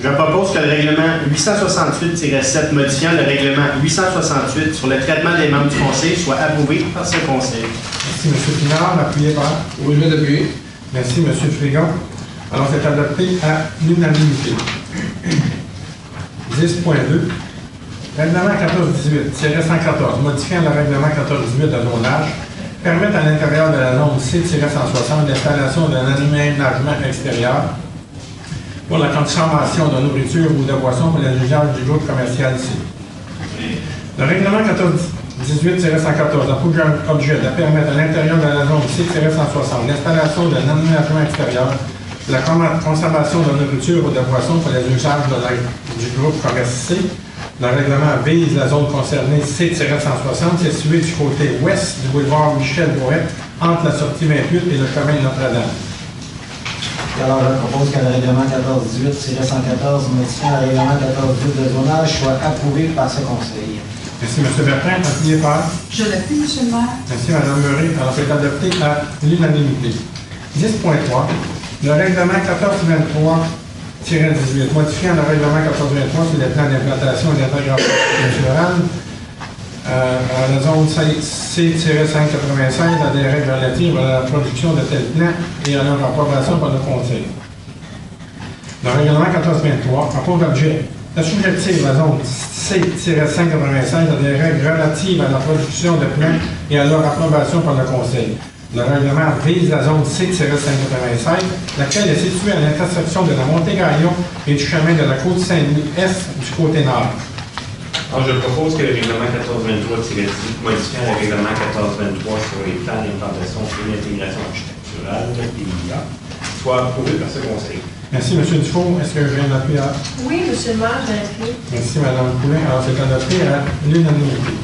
Je propose que le règlement 868-7 modifiant le règlement 868 sur le traitement des membres du Conseil soit approuvé par ce Conseil. Merci, M. Pinard. Appuyé par? Oui, je vais l'appuyer. Merci, M. Frigon. Alors, c'est adopté à l'unanimité. 10.2. Règlement 1418-114, modifiant le règlement 1418 de zonage, permettent à l'intérieur de la zone C-160 l'installation d'un aménagement extérieur pour la consommation de nourriture ou de boissons pour les usages du groupe commercial C. Le règlement 1418-114 a pour objet de permettre à l'intérieur de la zone C-160 l'installation d'un aménagement extérieur pour la consommation de nourriture ou de boissons pour les usages du groupe commercial C. Le règlement vise la zone concernée C-160 située du côté ouest du boulevard Michel-Boët entre la sortie 28 et le chemin Notre-Dame. Alors, je propose que le règlement 1418-114 modifiant le règlement 1418 de zonage soit approuvé par ce Conseil. Merci, M. Bertrand. Appuyé par? Je l'appuie, M. le maire. Merci, Mme Murray. Alors, c'est adopté à l'unanimité. 10.3. Le règlement 1423-18, modifiant le règlement 1423 sur les plans d'implantation et d'intégration naturelle à la zone C-596 à des règles relatives à la production de tels plans et à leur approbation par le Conseil. Le règlement 1423 a pour objet d'assujettir la zone C-596 à des règles relatives à la production de plans et à leur approbation par le Conseil. Le règlement vise la zone C-596, laquelle est située à l'intersection de la Montée-Gaillon et du chemin de la Côte-Saint-Louis-Est du côté nord. Alors, je propose que le règlement 1423-10, modifiant le règlement 1423 sur les plans d'implantation et l'intégration architecturale, PIA, soit approuvé par ce Conseil. Merci, M. Dufault. Est-ce que je viens d'appuyer à... Oui, M. le maire, je l'appuie. Merci, Mme Poulin. Alors, c'est adopté à l'unanimité.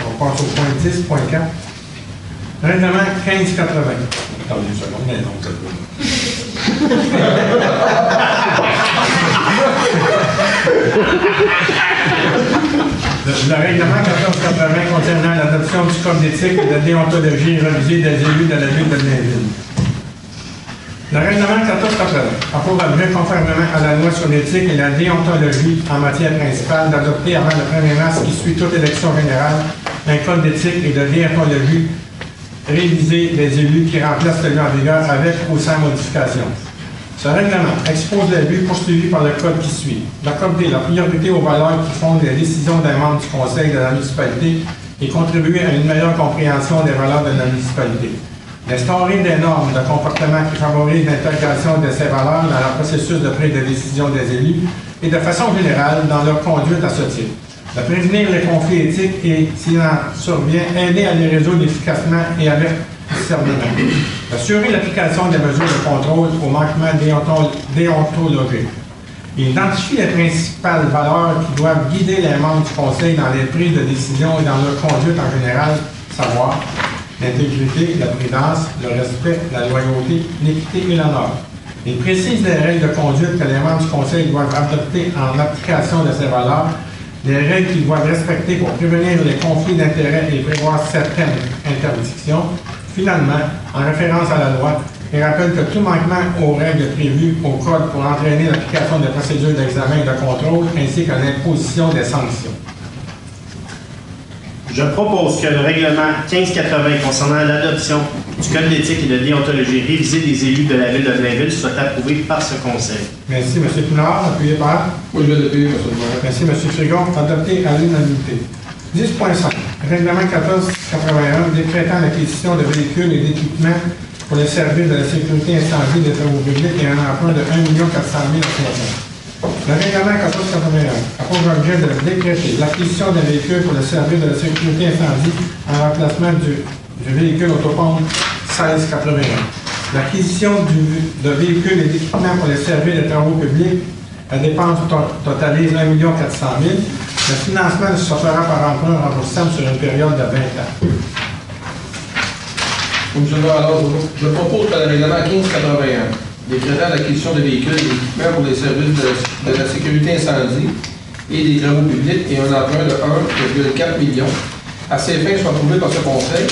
On passe au point 10.4. Règlement 1580. Attendez une seconde, mais non, c'est le règlement 1480 concernant l'adoption du code d'éthique et de déontologie révisé des élus de la ville de Blainville. Le règlement 1480 a pour objet, conformément à la loi sur l'éthique et la déontologie en matière principale, d'adopter avant le 1er mars qui suit toute élection générale un code d'éthique et de déontologie révisé des élus qui remplacent celui en vigueur avec ou sans modification. Ce règlement expose les buts poursuivis par le code qui suit. D'accorder la priorité aux valeurs qui fondent les décisions d'un membre du conseil de la municipalité et contribuer à une meilleure compréhension des valeurs de la municipalité. D'instaurer des normes de comportement qui favorisent l'intégration de ces valeurs dans le processus de prise de décision des élus et de façon générale dans leur conduite à ce titre. De prévenir les conflits éthiques et, s'il en survient, aider à les résoudre efficacement et avec discernement. Assurer l'application des mesures de contrôle aux manquements déontologiques. Il identifie les principales valeurs qui doivent guider les membres du Conseil dans les prises de décision et dans leur conduite en général, savoir l'intégrité, la prudence, le respect, la loyauté, l'équité et l'honneur. Il précise les règles de conduite que les membres du Conseil doivent adopter en application de ces valeurs, les règles qu'ils doivent respecter pour prévenir les conflits d'intérêts et prévoir certaines interdictions. Finalement, en référence à la loi, il rappelle que tout manquement aux règles prévues au Code pour entraîner l'application des procédures d'examen et de contrôle ainsi que l'imposition des sanctions. Je propose que le règlement 1580 concernant l'adoption du Code d'éthique et de déontologie révisé des élus de la ville de Blainville soit approuvé par ce Conseil. Merci, M. Poulard. Appuyé par? Oui, je vais l'appuyer, M. le maire. Merci, M. Frigon. Adopté à l'unanimité. 10.5. Règlement 1481 décrétant l'acquisition de véhicules et d'équipements pour les services de la sécurité incendie des travaux publics et un emprunt de 1 400 000 $. Le règlement 1481 a pour objet de décréter l'acquisition des véhicules pour le service de la sécurité incendie en remplacement du véhicule autopompe 1681. L'acquisition de véhicules et d'équipements pour les services de travaux publics, la dépense totalise 1 400 000 $. Le financement se fera par emprunt remboursable sur une période de 20 ans. Monsieur le maire, alors, je propose que le règlement 1581 décrétant l'acquisition de véhicules et d'équipements pour les services de la sécurité incendie et des travaux publics et un emprunt de 1,4 million à ces fins soit approuvé par ce Conseil,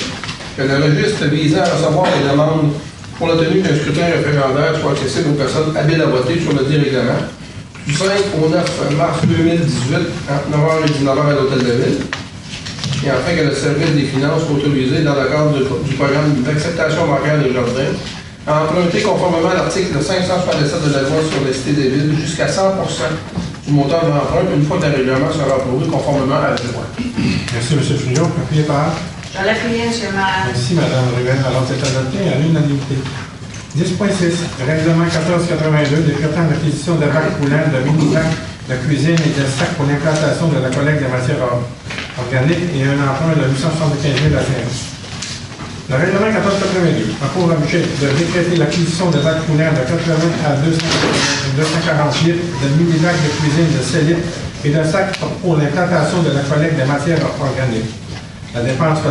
que le registre visant à recevoir les demandes pour la tenue d'un scrutin référendaire soit accessible aux personnes habiles à voter sur le dit règlement du 5 au 9 mars 2018 entre 9h et 19h à l'Hôtel de Ville, et afin que le service des finances soit autorisé dans le cadre du programme d'acceptation bancaire des jardins à emprunter conformément à l'article 567 de la loi sur les cités des villes jusqu'à 100% du montant de l'emprunt une fois que le règlement sera approuvé conformément à la loi. Merci, M. Friot. Appuyé par? Je l'appuie, M. le maire. Merci, Mme Ruel. Alors, c'est adopté à l'unanimité. 10.6. Règlement 1482 décrétant l'acquisition de bacs roulants, de mini-bacs de cuisine et de sacs pour l'implantation de la collecte des matières organiques et un emprunt de 875 000 à CNC. Le règlement 1482 a pour objet de décréter l'acquisition de bacs roulants de 80 à 240 litres, de mini-bacs de cuisine de 7 litres et de sacs pour l'implantation de la collecte des matières organiques. La dépense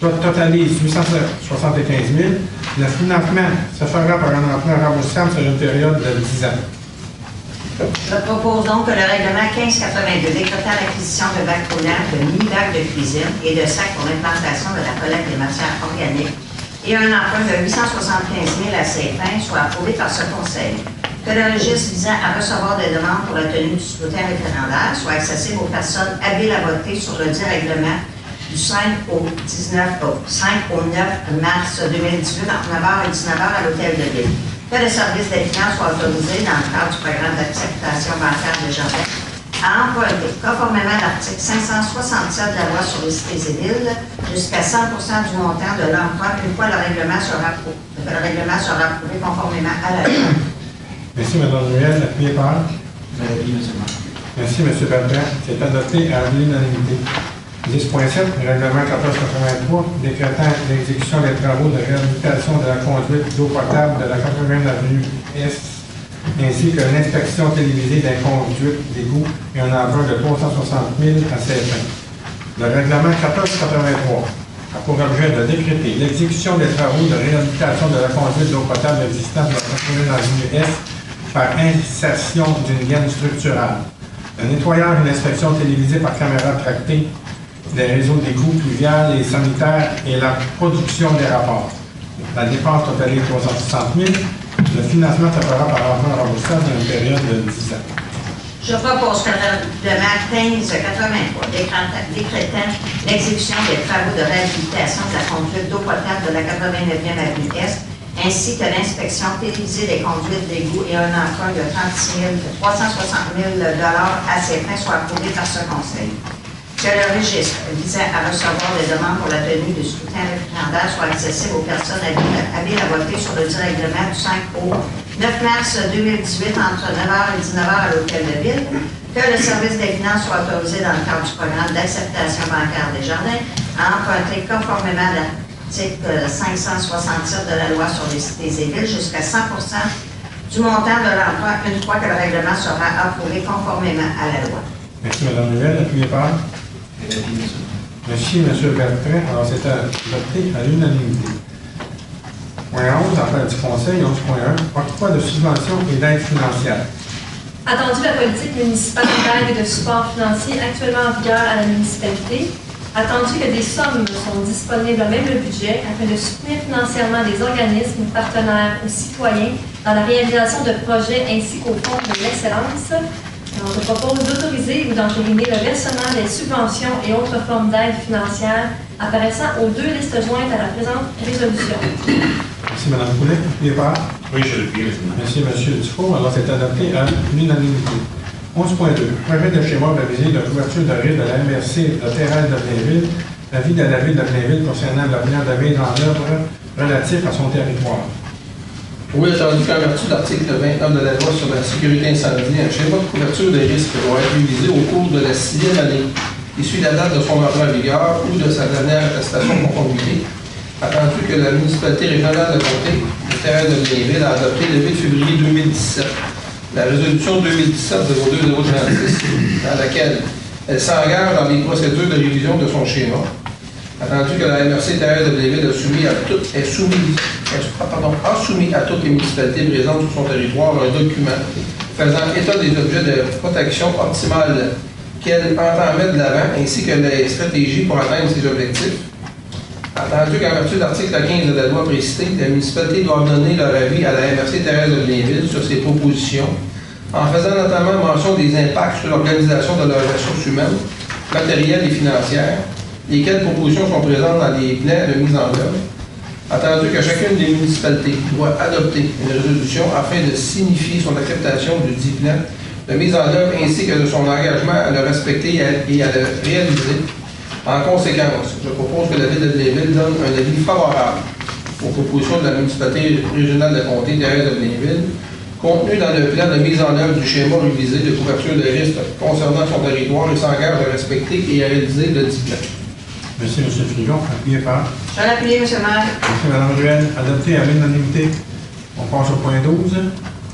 totalise 875 000. Le financement se fera par un emprunt remboursable sur une période de 10 ans. Je propose donc que le règlement 1582 décrétant l'acquisition de bacs roulants, de mini-bacs de cuisine et de sacs pour l'implantation de la collecte des matières organiques et un emprunt de 875 000 à ses fins soit approuvé par ce Conseil. Que le registre visant à recevoir des demandes pour la tenue du scrutin référendaire soit accessible aux personnes habiles à voter sur le dit règlement du 5 au 9 mars 2018 entre 9h et 19h à l'Hôtel de Ville. Que le service des finances soit autorisé dans le cadre du programme d'acceptation bancaire des jardins à emprunter, conformément à l'article 567 de la loi sur les cités et villes, jusqu'à 100% du montant de l'emprunt une fois le règlement sera approuvé conformément à la loi. Merci, Mme Ruel. Appuyé par? Merci, M. le maire. Merci, M. Bertrand. C'est adopté à l'unanimité. 10.7, règlement 1483, décrétant l'exécution des travaux de réhabilitation de la conduite d'eau potable de la 80e avenue Est, ainsi que l'inspection télévisée des conduites d'égout et un emprunt de 360 000 à ses fins. Le règlement 1483 a pour objet de décréter l'exécution des travaux de réhabilitation de la conduite d'eau potable existante de la 80e avenue Est par insertion d'une gaine structurale. Le nettoyage et l'inspection télévisée par caméra tractée des réseaux d'égouts pluviales et sanitaires et la production des rapports. La dépense totalise 360 000. Le financement se fera par emprunt remboursable dans une période de 10 ans. Je propose que le règlement 1583 décrétant l'exécution des travaux de réhabilitation de la conduite d'eau potable de la 89e avenue Est, ainsi que l'inspection télévisée des conduites d'égout et un emprunt de 360 000 à ses fins soit approuvé par ce Conseil. Que le registre visant à recevoir des demandes pour la tenue du scrutin référendaire soit accessible aux personnes habiles à voter sur le dit règlement du 5 au 9 mars 2018 entre 9h et 19h à l'Hôtel de Ville. Que le service des finances soit autorisé dans le cadre du programme d'acceptation bancaire des jardins à emprunter conformément à l'article 567 de la loi sur les cités et villes jusqu'à 100% du montant de l'emprunt une fois que le règlement sera approuvé conformément à la loi. Merci, Mme Ruel. Appuyé par? Merci, M. Bertrand. Alors, c'est adopté à l'unanimité. Point 11, affaire du Conseil, 11.1, octroi de subventions et d'aide financière. Attendu la politique municipale d'aide et de support financier actuellement en vigueur à la municipalité, attendu que des sommes sont disponibles à même le budget afin de soutenir financièrement des organismes partenaires ou citoyens dans la réalisation de projets ainsi qu'au fonds de l'excellence, on te propose d'autoriser ou d'entériner le versement des subventions et autres formes d'aide financière apparaissant aux deux listes jointes à la présente résolution. Merci, Mme Poulet. Appuyé par? Oui, je le prie, Merci, M. Dufault. Alors, c'est adopté à l'unanimité. 11.2. Projet de schéma révisé de couverture de risque de la MRC de Thérèse de Blainville, l'avis de la Ville de Blainville concernant l'avenir de mise en œuvre relatif à son territoire. Oui, attendu qu'en vertu de l'article 29 de la loi sur la sécurité incendie, un schéma de couverture des risques doit être révisé au cours de la 6e année, issue de la date de son entrée en vigueur ou de sa dernière attestation de conformité, attendu que la municipalité régionale de comté de Thérèse de Blainville a adopté le 8 février 2017 la résolution 2017-02-036, dans laquelle elle s'engage dans les procédures de révision de son schéma, attendu que la MRC Thérèse de Blainville a soumis à toutes les municipalités présentes sur son territoire un document faisant état des objets de protection optimale qu'elle entend mettre de l'avant, ainsi que les stratégies pour atteindre ces objectifs. Attendu qu'en vertu de l'article 15 de la loi précitée, la municipalité doit donner leur avis à la MRC Thérèse de Blainville sur ses propositions, en faisant notamment mention des impacts sur l'organisation de leurs ressources humaines, matérielles et financières, lesquelles propositions sont présentes dans les plans de mise en œuvre, Attendu que chacune des municipalités doit adopter une résolution afin de signifier son acceptation du dit plan de mise en œuvre ainsi que de son engagement à le respecter et à le réaliser. En conséquence, je propose que la Ville de Blainville donne un avis favorable aux propositions de la municipalité régionale de comté Thérèse de Blainville, contenu dans le plan de mise en œuvre du schéma révisé de couverture de risque concernant son territoire et s'engage à respecter et à réaliser le dit plan. Merci, M. Frigon. Appuyé par. Je vais l'appuyer, M. le maire. Merci, Mme Ruel. Adopté à l'unanimité. On passe au point 12.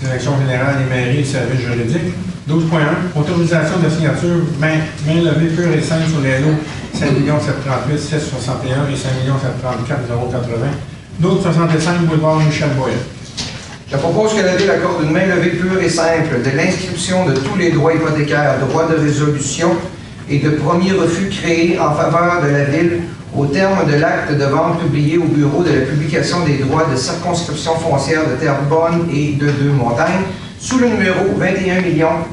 Direction générale des mairies et services juridiques. 12.1. Autorisation de signature main levée pure et simple sur les lots 5 738 661 et 5 734 080. 1265 boulevard Michel Boyer. Je propose que la Ville accorde une main levée pure et simple de l'inscription de tous les droits hypothécaires, droits de résolution et de premier refus créés en faveur de la Ville au terme de l'acte de vente publié au Bureau de la publication des droits de circonscription foncière de Terrebonne et de Deux-Montagnes sous le numéro 21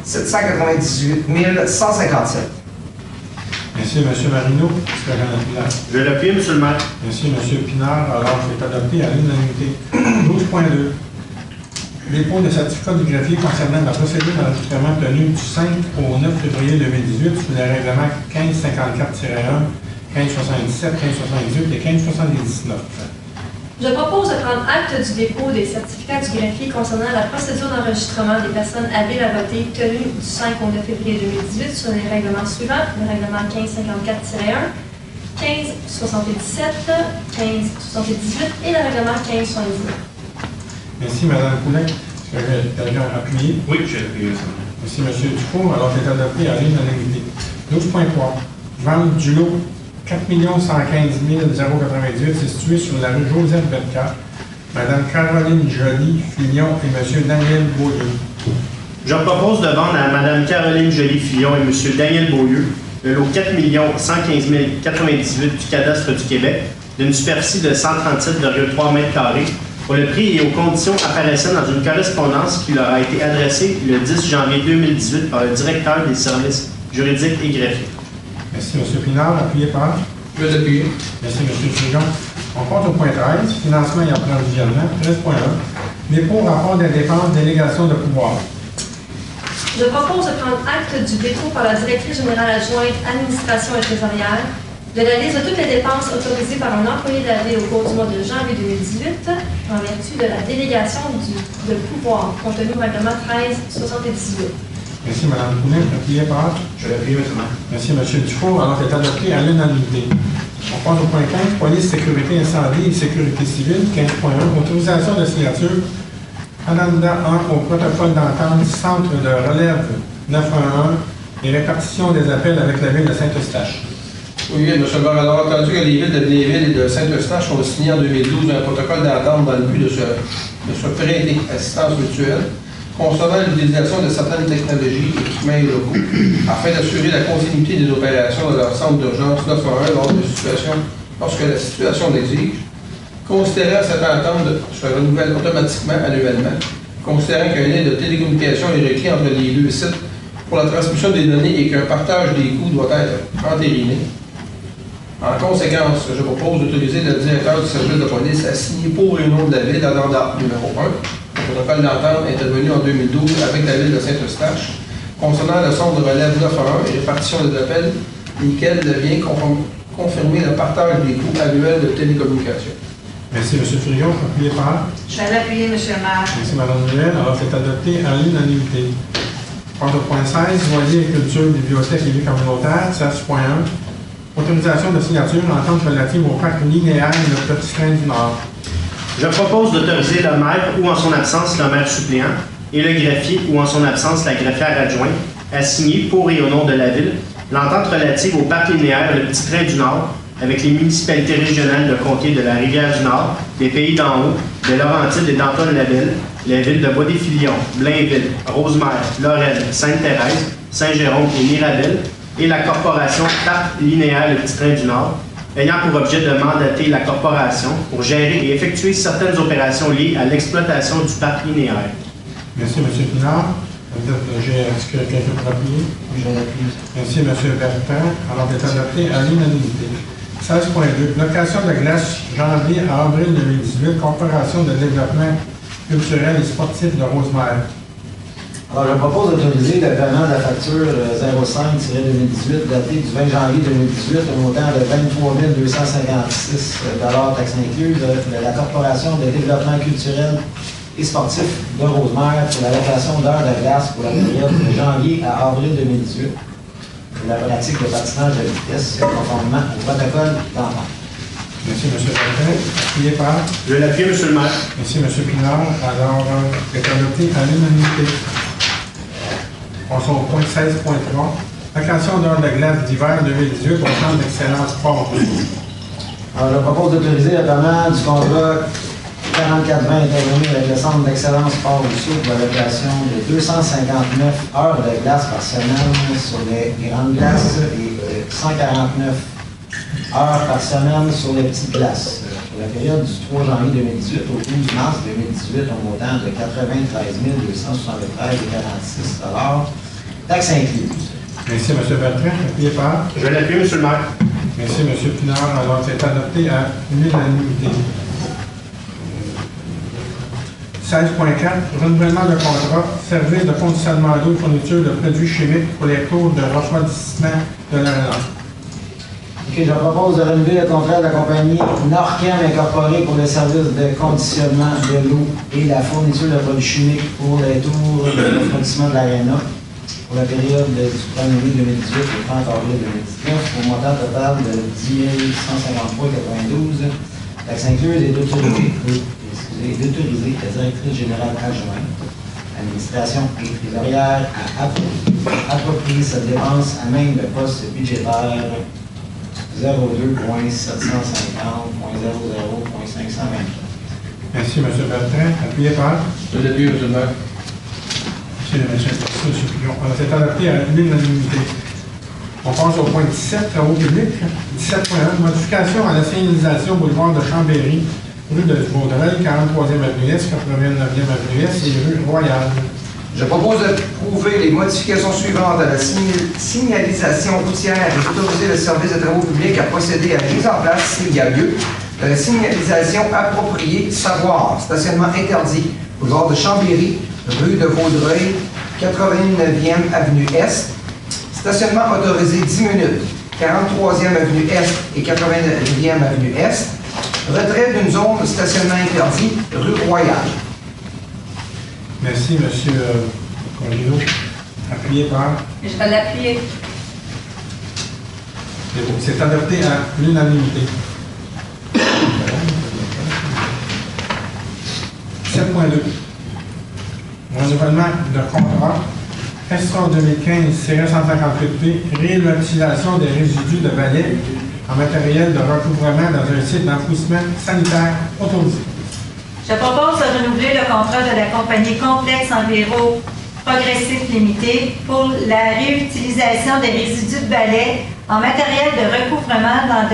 798 157. Merci, M. Marino. Je l'appuie, M. le maire. Merci, M. Pinard. Alors, c'est adopté à l'unanimité. 12.2. Dépôt de certificat du greffier concernant la procédure d'enregistrement tenue du 5 au 9 février 2018 sous les règlements 1554-1, 1577, 1578 et 1579. Je propose de prendre acte du dépôt des certificats du greffier concernant la procédure d'enregistrement des personnes habiles à voter tenue du 5 au 9 février 2018 sur les règlements suivants, le règlement 1554-1, 1577, 1578 et le règlement 1579. Merci, Mme Poulet. Est-ce que quelqu'un a appuyé? Oui, j'ai appuyé. Merci, M. Dufour. Alors, c'est adopté à l'unanimité. 12.3. Vente du lot 4 115 098 situé sur la rue Joseph-Berthier. Mme Caroline Joly-Fillon et M. Daniel Beaulieu. Je propose de vendre à Mme Caroline Joly-Fillon et M. Daniel Beaulieu le lot 4 115 098 du cadastre du Québec d'une superficie de 137,3 mètres carrés pour le prix et aux conditions apparaissant dans une correspondance qui leur a été adressée le 10 janvier 2018 par le directeur des services juridiques et greffiers. Merci, M. Pinard. Appuyé par. Je vais l'appuyer. Merci, M. Frigon. On passe au point 13. Financement et approvisionnement. 13.1. Dépôt rapport des dépenses, délégation de pouvoir. Je propose de prendre acte du dépôt par la directrice générale adjointe administration et trésorière de la liste de toutes les dépenses autorisées par un employé de la Ville au cours du mois de janvier 2018 en vertu de la délégation de pouvoir contenue au règlement 1378. Merci, Mme Poulet. Appuyé par. Je l'appuie, M. le maire. Merci, M. Dufour. Alors, c'est adopté à l'unanimité. On passe au point 15. Police, sécurité, incendie et sécurité civile. 15.1. Autorisation de signature Ananda 1 au protocole d'entente Centre de relève 911 et répartition des appels avec la Ville de Saint-Eustache. Oui, M. le maire. Alors, entendu que les villes de Blainville et de Saint-Eustache ont signé en 2012 un protocole d'entente dans le but de se prêter assistance mutuelle concernant l'utilisation de certaines technologies, équipements et locaux, afin d'assurer la continuité des opérations de leur centre d'urgence 911 lorsque la situation l'exige. Considérant cette entente se renouvelle automatiquement annuellement, considérant qu'un lien de télécommunication est requis entre les deux sites pour la transmission des données et qu'un partage des coûts doit être entériné. En conséquence, je propose d'autoriser le directeur du service de police à signer pour et au nom de la Ville addenda numéro 1, le protocole d'entente intervenu en 2012 avec la Ville de Saint-Eustache, concernant le centre de relève 911 et répartition des appels, lesquels vient confirmer le partage des coûts annuels de télécommunication. Merci, M. Frigon. Appuyé par. Je vais l'appuyer, M. le maire. Merci, Mme Ruel. Alors, c'est adopté à l'unanimité. Point 16. Loisirs et culture, bibliothèque et vie communautaire. 16.1. Autorisation de signature entente relative au parc linéaire Le Petit Train du Nord. Je propose d'autoriser le maire ou en son absence le maire suppléant et le greffier ou en son absence la greffière adjointe à signer pour et au nom de la Ville l'entente relative au parc linéaire Le Petit Train du Nord avec les municipalités régionales de comté de la Rivière-du-Nord, des Pays d'en haut, de Laurentides et d'Antoine-la-Ville, les villes de Bois-des-Filions, Blainville, Rosemère, Lorraine, Sainte-Thérèse, Saint-Jérôme et Mirabel, et la corporation Parc linéaire Le Petit Train du Nord, ayant pour objet de mandater la corporation pour gérer et effectuer certaines opérations liées à l'exploitation du parc linéaire. Merci, M. Pinard. Est-ce que quelqu'un peut appuyer? Je l'appuie. Merci, M. Bertin. Alors, c'est adopté à l'unanimité. 16.2. Location de glace, janvier à avril 2018, Corporation de développement culturel et sportif de Rosemère. Alors, je propose d'autoriser le paiement de la facture 05-2018 datée du 20 janvier 2018 au montant de 23 256 taxes incluses de la Corporation de développement culturel et sportif de Rosemère pour la location d'heures de glace pour la période de janvier à avril 2018 pour la pratique de patinage de vitesse conformément au protocole d'entente. Merci, M. Bertrand. Appuyé par? Je vais l'appuyer, M. le maire. Merci, M. Pinard. Alors, c'est adopté à l'unanimité. On sera au point 16.3. Location d'heures de glace d'hiver 2018 au centre d'excellence sport. Alors, je propose d'autoriser le paiement du contrat 4420 intervenu avec le centre d'excellence Sport du Sud pour la location de 259 heures de glace par semaine sur les grandes glaces et 149 heures par semaine sur les petites glaces pour la période du 3 janvier 2018 au 12 mars 2018 au montant de 93 273,46 $, taxes incluses. Merci, M. Bertrand. Appuyé par? Je vais l'appuyer, M. le maire. Merci, M. Pinard. Alors, c'est adopté à l'unanimité. 16.4. Renouvellement de contrat, service de conditionnement d'eau et fourniture de produits chimiques pour les tours de refroidissement de la relance. OK, je propose de renouveler le contrat de la compagnie Norchem Incorporée pour le service de conditionnement de l'eau et la fourniture de produits chimiques pour les tours de refroidissement de l'aréna pour la période du 1er mai 2018 au 30 avril 2019 pour un montant total de 10 153,92 $, taxes incluses et d'autoriser la directrice générale adjointe, administration et trésorière à approprier cette dépense à même le poste budgétaire 02.750.00.520. Merci, M. Bertrand. Appuyé par? Je l'appuie, M. le maire. Merci, M. Pion. C'est adopté à l'unanimité. On passe au point 17, travaux publics. 17.1, modification à la signalisation boulevard de Chambéry, rue de Vaudreuil, 43e avenue Est, 89e avenue Est et rue Royale. Je propose d'approuver les modifications suivantes à la signalisation routière et d'autoriser le service de travaux publics à procéder à la mise en place, s'il y a lieu, de la signalisation appropriée, savoir stationnement interdit, boulevard de Chambéry, rue de Vaudreuil, 89e avenue Est, stationnement autorisé 10 minutes, 43e avenue Est et 89e avenue Est, retrait d'une zone de stationnement interdit, rue Royale. Merci, M. Corrido. Appuyé par? Je vais l'appuyer. C'est adopté à l'unanimité. 7.2. Renouvellement de contrat. Extra 2015-158P. Réutilisation des résidus de balais en matériel de recouvrement dans un site d'enfouissement sanitaire autorisé. Je propose de renouveler le contrat de la compagnie Complexe Enviro Progressif Limité pour la réutilisation des résidus de balais en matériel de recouvrement dans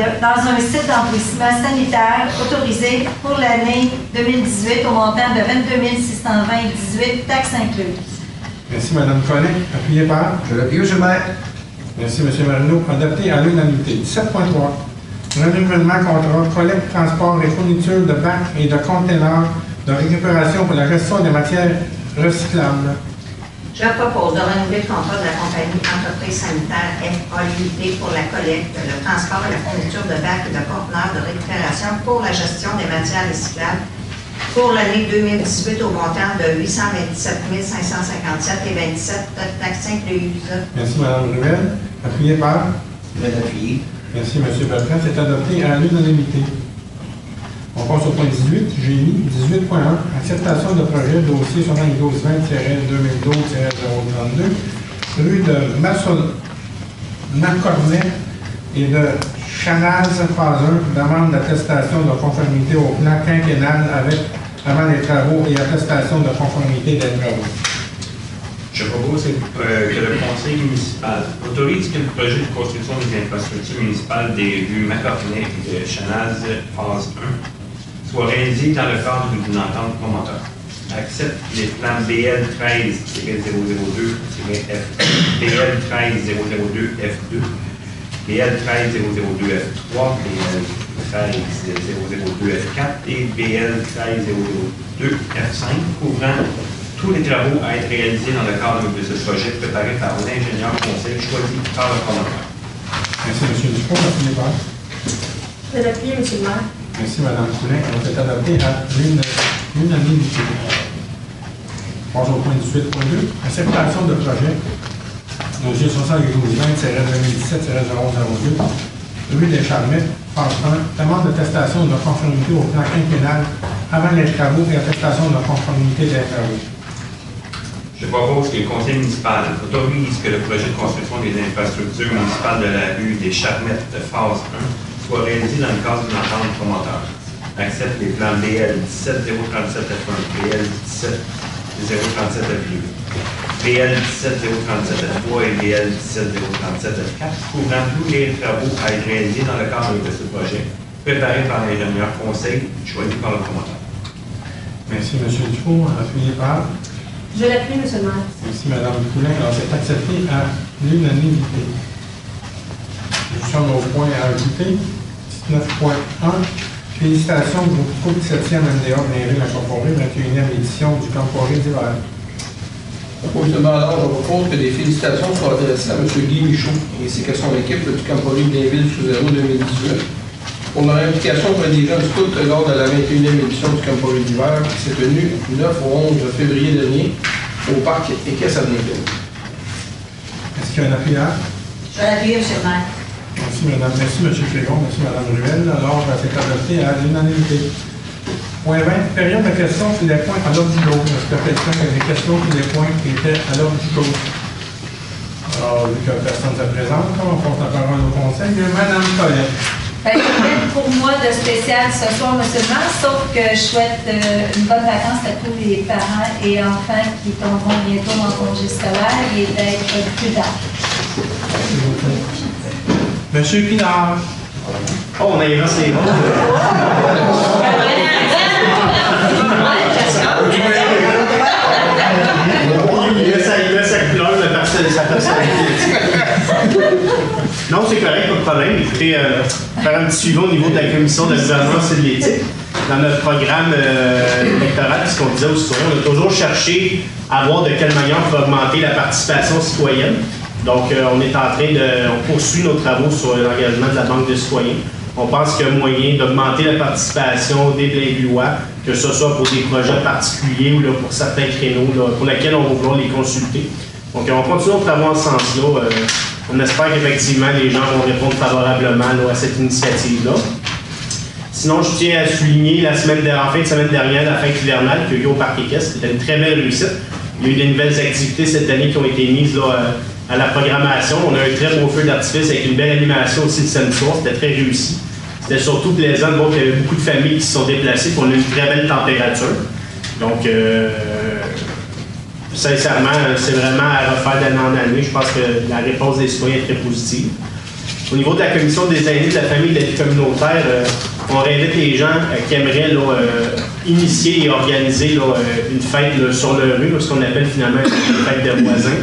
un site d'enfouissement sanitaire autorisé pour l'année 2018 au montant de 22 620,18 $, taxes incluses. Merci, Mme Collet. Appuyé par? Je l'appuie, M. le maire. Merci, M. Marino. Adopté à l'unanimité. 17.3. Renouvellement contrat, collecte, transport et fourniture de bacs et de conteneurs de récupération pour la gestion des matières recyclables. Je propose de renouveler le contrat de la compagnie Entreprise sanitaire FAUD pour la collecte, le transport et la fourniture de bacs et de conteneurs de récupération pour la gestion des matières recyclables pour l'année 2018 au montant de 827 557,27 $, taxes incluses. Merci, Mme Ruel. Appuyé par? Je vais l'appuyer. Merci, M. Bertrand. C'est adopté à l'unanimité. On passe au point 18. J'ai mis 18.1. Acceptation de projet dossier 7220-2012-032, rue de Massonnacornet et de Chanaz phase 1, demande d'attestation de conformité au plan quinquennal avant les travaux et attestation de conformité des travaux. Je propose que le conseil municipal autorise que le projet de construction des infrastructures municipales des rues Macornet et de Chanaz phase 1 soit réalisé dans le cadre d'une entente promoteur. Accepte les plans BL 13-002-F, BL 13-002-F2 BL 13002F3, BL 13002F4 et BL 13002F5, couvrant tous les travaux à être réalisés dans le cadre de ce projet préparé par l'ingénieur conseil choisi par le promoteur. Merci, M. Dupont. Merci, les pairs. Je vais l'appuyer, M. le maire. Merci, Mme Poulin. On s'est adopté à l'unanimité. On passe au point 18.2. Acceptation de projet. Dossier 70-20-2017-0102. Rue des Charmettes, phase 1. Demande d'attestation de conformité au plan quinquennal avant les travaux et attestation de conformité des travaux. Je propose que le conseil municipal autorise que le projet de construction des infrastructures municipales de la rue des Charmettes de phase 1 soit réalisé dans le cadre d'une entente promoteur. Accepte les plans BL 17037F1, BL 17037F2, BL 17037F3 et BL 17037F4, couvrant tous les travaux à être réalisés dans le cadre de ce projet, préparé par l'ingénieur conseil choisi par le promoteur. Merci, M. Dupont. Appuyé par. Je l'appuie, M. le maire. Merci, Mme Poulin. Alors, c'est accepté à l'unanimité. Nous sommes au point à ajouter. 19.1. Félicitations au groupe 7e MDA Blainville incorporé, 21e édition du Camporé d'hiver. Proposement alors, je propose que des félicitations soient adressées à M. Guy Michaud ainsi qu'à son équipe du Camporé Blainville sous 0 2018 pour leur implication auprès des jeunes scouts lors de la 21e édition du Camporé d'hiver qui s'est tenue du 9 au 11 février dernier au parc Équestre à Blainville. Est-ce qu'il y a un appuyage? Je l'appuie, M. le maire. Merci, Mme. Merci, M. Frégon. Merci, Mme Ruel. Alors, c'est adopté à l'unanimité. Point 20. Période de questions sur les points à l'ordre du jour. Est-ce que quelqu'un a des questions sur les points qui étaient à l'ordre du jour? Alors, vu que personne ne se présente, on porte la parole au conseil. Mme Colette. Pour moi, de spécial ce soir, M. le maire, sauf que je souhaite une bonne vacance à tous les parents et enfants qui tomberont bientôt en congé scolaire et d'être prudents. Monsieur Pinard. Oh, on inverse les rôles. Il a sa couleur, sa personnalité. Non, c'est correct, pas de problème. Écoutez, faire un petit suivi au niveau de la commission de la gouvernance et de l'éthique. Dans notre programme électoral, ce qu'on disait aux citoyens, on a toujours cherché à voir de quelle manière on peut augmenter la participation citoyenne. Donc, on poursuit nos travaux sur l'engagement de la Banque des citoyens. On pense qu'il y a moyen d'augmenter la participation des Blainvillois, que ce soit pour des projets particuliers ou là, pour certains créneaux pour lesquels on va vouloir les consulter. Donc, on continue nos travaux en ce sens-là. On espère qu'effectivement, les gens vont répondre favorablement à cette initiative-là. Sinon, je tiens à souligner en fin de semaine dernière, la fête hivernale qu'il y a eu au Parc Équestre. C'était une très belle réussite. Il y a eu de nouvelles activités cette année qui ont été mises à la programmation. On a un très beau feu d'artifice avec une belle animation aussi le samedi soir. C'était très réussi. C'était surtout plaisant de voir qu'il y avait beaucoup de familles qui se sont déplacées et qu'on a eu une très belle température. Donc, sincèrement, c'est vraiment à refaire d'année en année. Je pense que la réponse des citoyens est très positive. Au niveau de la commission des aînés de la famille et de la vie communautaire, on réinvite les gens qui aimeraient initier et organiser une fête sur le rue, ce qu'on appelle finalement une fête de voisins.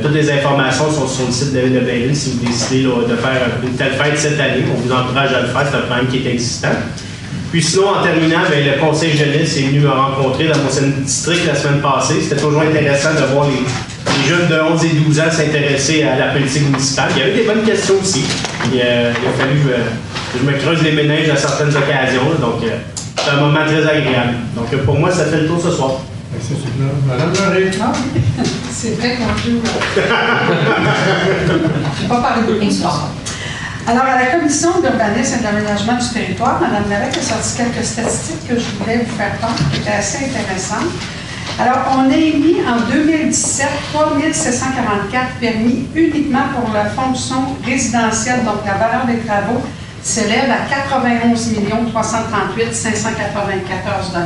Toutes les informations sont sur le site de la ville de Blainville si vous décidez de faire une telle fête cette année. On vous encourage à le faire, c'est un programme qui est existant. Puis sinon, en terminant, le conseil jeunesse est venu me rencontrer dans mon district la semaine passée. C'était toujours intéressant de voir les jeunes de 11 et 12 ans s'intéresser à la politique municipale. Il y avait des bonnes questions aussi. Il a fallu que je me creuse les méninges à certaines occasions. Donc, c'est un moment très agréable. Donc, pour moi, ça fait le tour ce soir. Merci, Madame Leray. C'est vrai qu'on joue. Je ne vais pas parler de l'histoire. Alors, à la Commission d'urbanisme et de l'aménagement du territoire, Mme Levesque a sorti quelques statistiques que je voulais vous faire part, qui étaient assez intéressantes. Alors, on a émis en 2017 3744 permis uniquement pour la fonction résidentielle, donc la valeur des travaux s'élève à 91 338 594 $.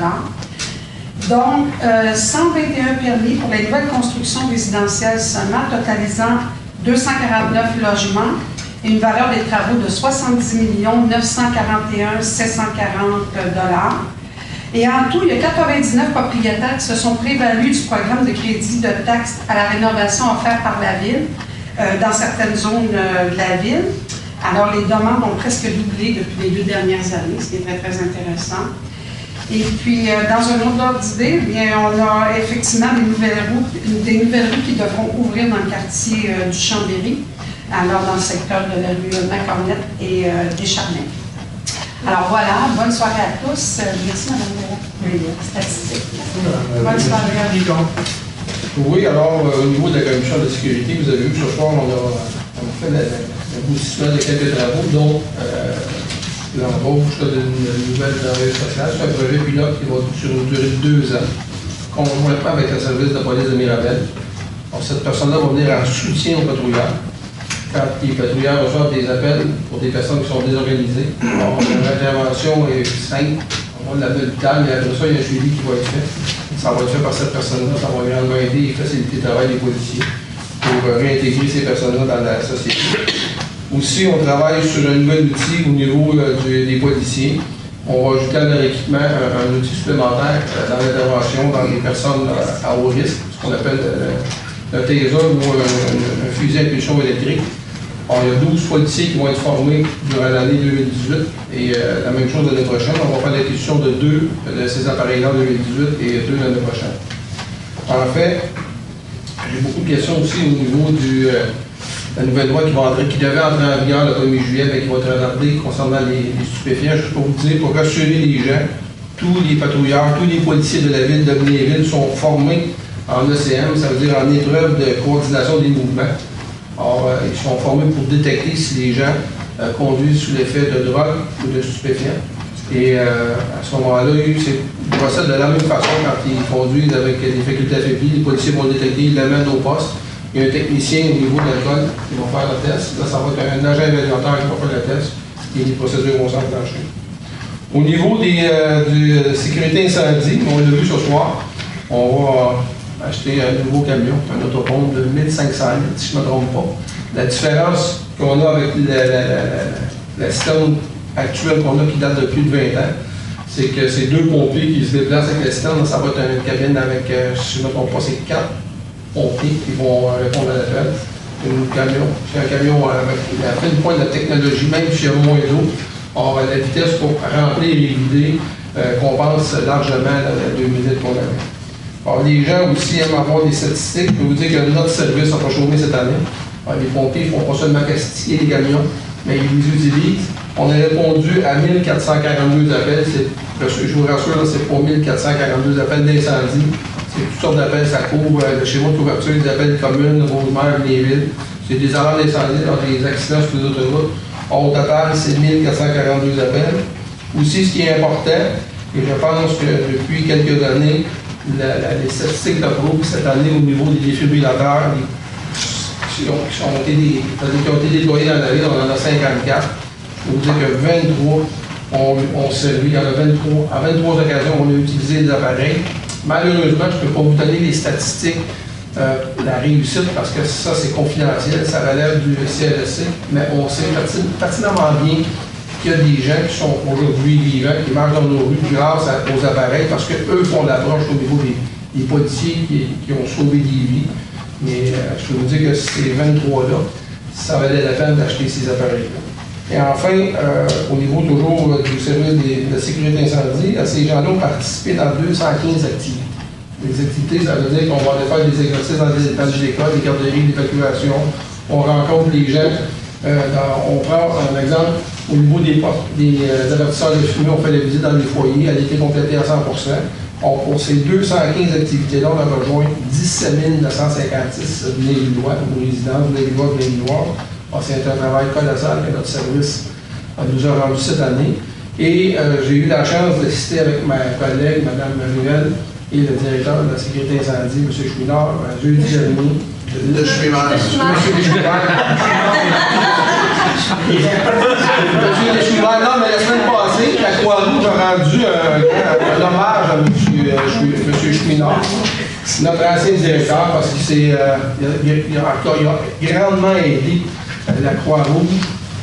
Donc, 121 permis pour les nouvelles constructions résidentielles seulement, totalisant 249 logements et une valeur des travaux de 70 941 740 $. Et en tout, il y a 99 propriétaires qui se sont prévalus du programme de crédit de taxes à la rénovation offert par la Ville dans certaines zones de la Ville. Alors, les demandes ont presque doublé depuis les 2 dernières années, ce qui est très, très intéressant. Et puis, dans un autre ordre d'idée, bien, on a effectivement des nouvelles rues qui devront ouvrir dans le quartier du Chambéry, alors dans le secteur de la rue Macornette et des Charnets. Alors voilà, bonne soirée à tous. Merci, Mme la statistique. Bonne soirée. Oui, alors, au niveau de la commission de sécurité, vous avez vu que ce soir, on a fait l'aboutissement de quelques travaux, dont l'embauche d'une nouvelle travailleuse sociale. C'est un projet pilote qui va sur une durée de 2 ans, conjointement avec le service de police de Mirabel. Alors, cette personne-là va venir en soutien aux patrouilleurs. Quand les patrouilleurs reçoivent des appels pour des personnes qui sont désorganisées, l'intervention est simple. On va l'appeler l'hôpital, mais après ça, il y a un suivi qui va être fait. Ça va être fait par cette personne-là. Ça va grandement aider et faciliter le travail des policiers pour réintégrer ces personnes-là dans la société. Aussi, on travaille sur un nouvel outil au niveau des policiers. On va ajouter à leur équipement un outil supplémentaire dans l'intervention dans les personnes à haut risque, ce qu'on appelle un taser ou un fusil à impulsion électrique. Alors, il y a 12 policiers qui vont être formés durant l'année 2018 et la même chose l'année prochaine. On va faire l'acquisition de 2 de ces appareils-là en 2018 et 2 l'année prochaine. En fait, j'ai beaucoup de questions aussi au niveau de la nouvelle loi qui devait entrer en vigueur le 1er juillet, mais qui va être retardée concernant les stupéfiants. Juste pour vous dire, pour rassurer les gens, tous les patrouilleurs, tous les policiers de la ville de Blainville sont formés en ECM, ça veut dire en épreuve de coordination des mouvements. Alors, ils sont formés pour détecter si les gens conduisent sous l'effet de drogue ou de stupéfiants. Et à ce moment-là, ils procèdent de la même façon quand ils conduisent avec des facultés affaiblies. Les policiers vont le détecter, ils l'amènent au poste. Il y a un technicien au niveau de l'alcool qui va faire le test. Là, ça va être un agent évaluateur qui va faire le test et les procédures vont s'enclencher. Au niveau de sécurité incendie, on l'a vu ce soir, on va acheter un nouveau camion, un autopompe de 1500 litres, si je ne me trompe pas. La différence qu'on a avec la citerne actuelle qu'on a qui date de plus de 20 ans, c'est que ces 2 pompiers qui se déplacent avec la citerne, ça va être une cabine avec, si je ne me trompe pas, c'est 4 pompiers qui vont répondre à l'appel. C'est un camion avec la fin de pointe de la technologie, même s'il y a moins d'eau. Or, la vitesse pour remplir et vider compense largement la 2000 litres qu'on avait. Alors, les gens aussi aiment avoir des statistiques. Je peux vous dire que notre service n'a pas chômé cette année. Alors, les pompiers ne font pas seulement castiller les camions, mais ils les utilisent. On a répondu à 1442 appels. Je vous rassure, c'est pas 1442 appels d'incendie. C'est toutes sortes d'appels, ça couvre le schéma de couverture, des appels communes, Rosemère, Blainville. C'est des alarmes d'incendie dans des accidents sur les autoroutes. Or, au total, c'est 1442 appels. Aussi, ce qui est important, et je pense que depuis quelques années, les statistiques prouvent cette année au niveau des défibrillateurs qui ont été déployés dans la ville, on en a 54. Je peux vous dire que 23 ont servi. Il y en a 23. À 23 occasions, on a utilisé des appareils. Malheureusement, je ne peux pas vous donner les statistiques, la réussite, parce que ça, c'est confidentiel, ça relève du CLSC, mais on sait pertinemment bien qu'il y a des gens qui sont aujourd'hui vivants, qui marchent dans nos rues grâce aux appareils, parce qu'eux font l'approche au niveau des policiers qui ont sauvé des vies. Mais je peux vous dire que ces 23-là, ça valait la peine d'acheter ces appareils-là. Et enfin, au niveau toujours du service de la sécurité incendie, ces gens-là ont participé dans 215 activités. Les activités, ça veut dire qu'on va aller faire des exercices dans des étages d'école, des garderies, d'évacuation. On rencontre les gens. On prend un exemple au niveau des avertisseurs de fumée, on fait la visite dans les foyers, elle a été complétée à 100%. Pour ces 215 activités-là, on a rejoint 17 956 Blainvillois ou résidents Blainvillois. C'est un travail colossal que notre service nous a rendu cette année. Et j'ai eu la chance d'assister avec ma collègue, Mme Ruel, et le directeur de la sécurité incendie, M. Chouinard, jeudi dernier. De Chouinard. Non, mais la semaine passée, la Croix-Rouge a rendu un hommage à M. Chouinard, notre ancien directeur, parce qu'il a grandement aidé la Croix-Rouge.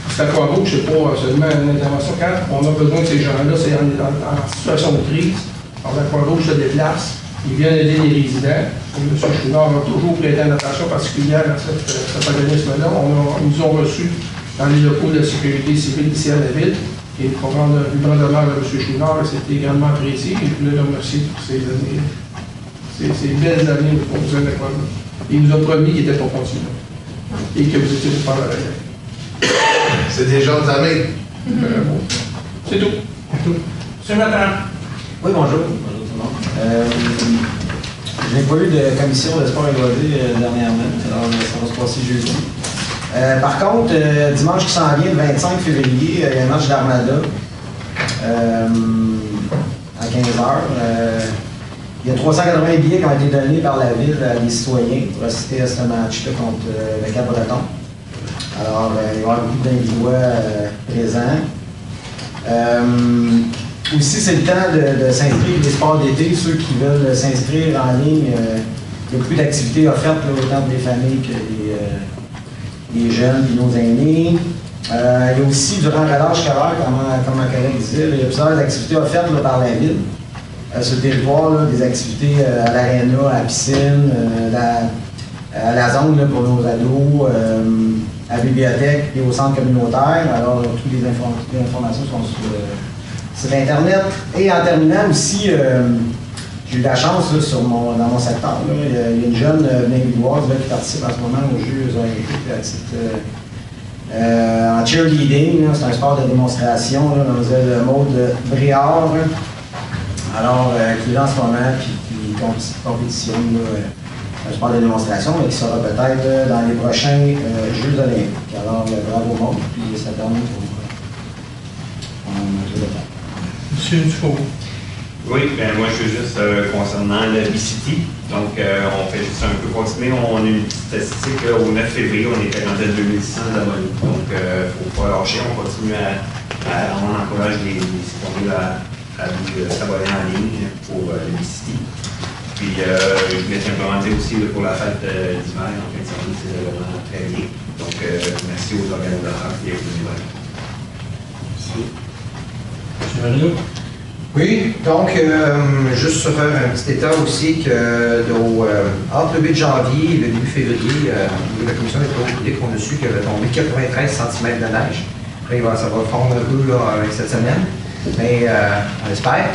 Parce que la Croix-Rouge, c'est pas seulement une intervention. Quand on a besoin de ces gens-là, c'est en situation de crise. Alors, la Croix-Rouge se déplace, ils viennent aider les résidents. M. Chouinard a toujours prêté une attention particulière à cet organisme-là. Ils nous ont reçus dans les locaux de la sécurité civile ici à la ville. Et pour rendre un plus grand hommage à M. Chouinard, c'était également apprécié. Et je voulais le remercier pour ces années, ces belles années qu'on vous a l'école. Il nous a promis qu'il était pour continuer. Et que vous étiez pas la relève. C'est des gens de années. C'est tout. C'est maintenant. Oui, bonjour. Bonjour tout le monde. Je n'ai pas eu de commission de sport et loisirs dernièrement, alors ça va se passer jeudi. Par contre, dimanche qui s'en vient, le 25 février, il y a un match d'Armada à 15h. Il y a 380 billets qui ont été donnés par la ville à des citoyens pour assister à ce match-là contre le Cap-Breton. Alors, il va y avoir beaucoup d'Invillois présents. Aussi, c'est le temps de s'inscrire les sports d'été. Ceux qui veulent s'inscrire en ligne, il y a beaucoup d'activités offertes, là, autant pour les familles que les jeunes et nos aînés. Il y a aussi, durant le relâche scolaire, comme ma collègue disait, il y a plusieurs activités offertes là, par la ville. Sur le territoire, là, des activités à l'aréna, à la piscine, à la zone là, pour nos ados, à la bibliothèque et au centre communautaire. Alors, toutes les informations sont sur Internet. Et en terminant aussi, j'ai eu la chance là, dans mon secteur. Là, il y a une jeune Blainvilloise qui participe en ce moment aux Jeux olympiques en cheerleading. C'est un sport de démonstration, là, dans le mode Briard. Alors, qui est là en ce moment, qui compétitionne un sport de démonstration, mais qui sera peut-être dans les prochains Jeux olympiques. Alors, bravo au monde, puis ça termine pour un jeu de temps. Monsieur Dufault. Oui, ben moi je veux juste concernant le B-City. Donc on fait juste un peu continuer. On a une petite statistique là, au 9 février, on était rendu à 2100 abonnés. Donc il ne faut pas lâcher, on continue on encourage les citoyens à s'abonner en ligne pour le B-City. Puis je voulais simplement dire aussi là, pour la fête d'hiver, en fin de semaine, c'est vraiment très bien. Donc merci aux organisateurs qui ont venu. Merci. M. Mario. Oui, donc, juste sur un petit état aussi que entre le 8 janvier et le début février, la commission des travaux publics, on a su qu'il y avait tombé 93 cm de neige. Après, ça va fondre un peu là, avec cette semaine, mais on espère.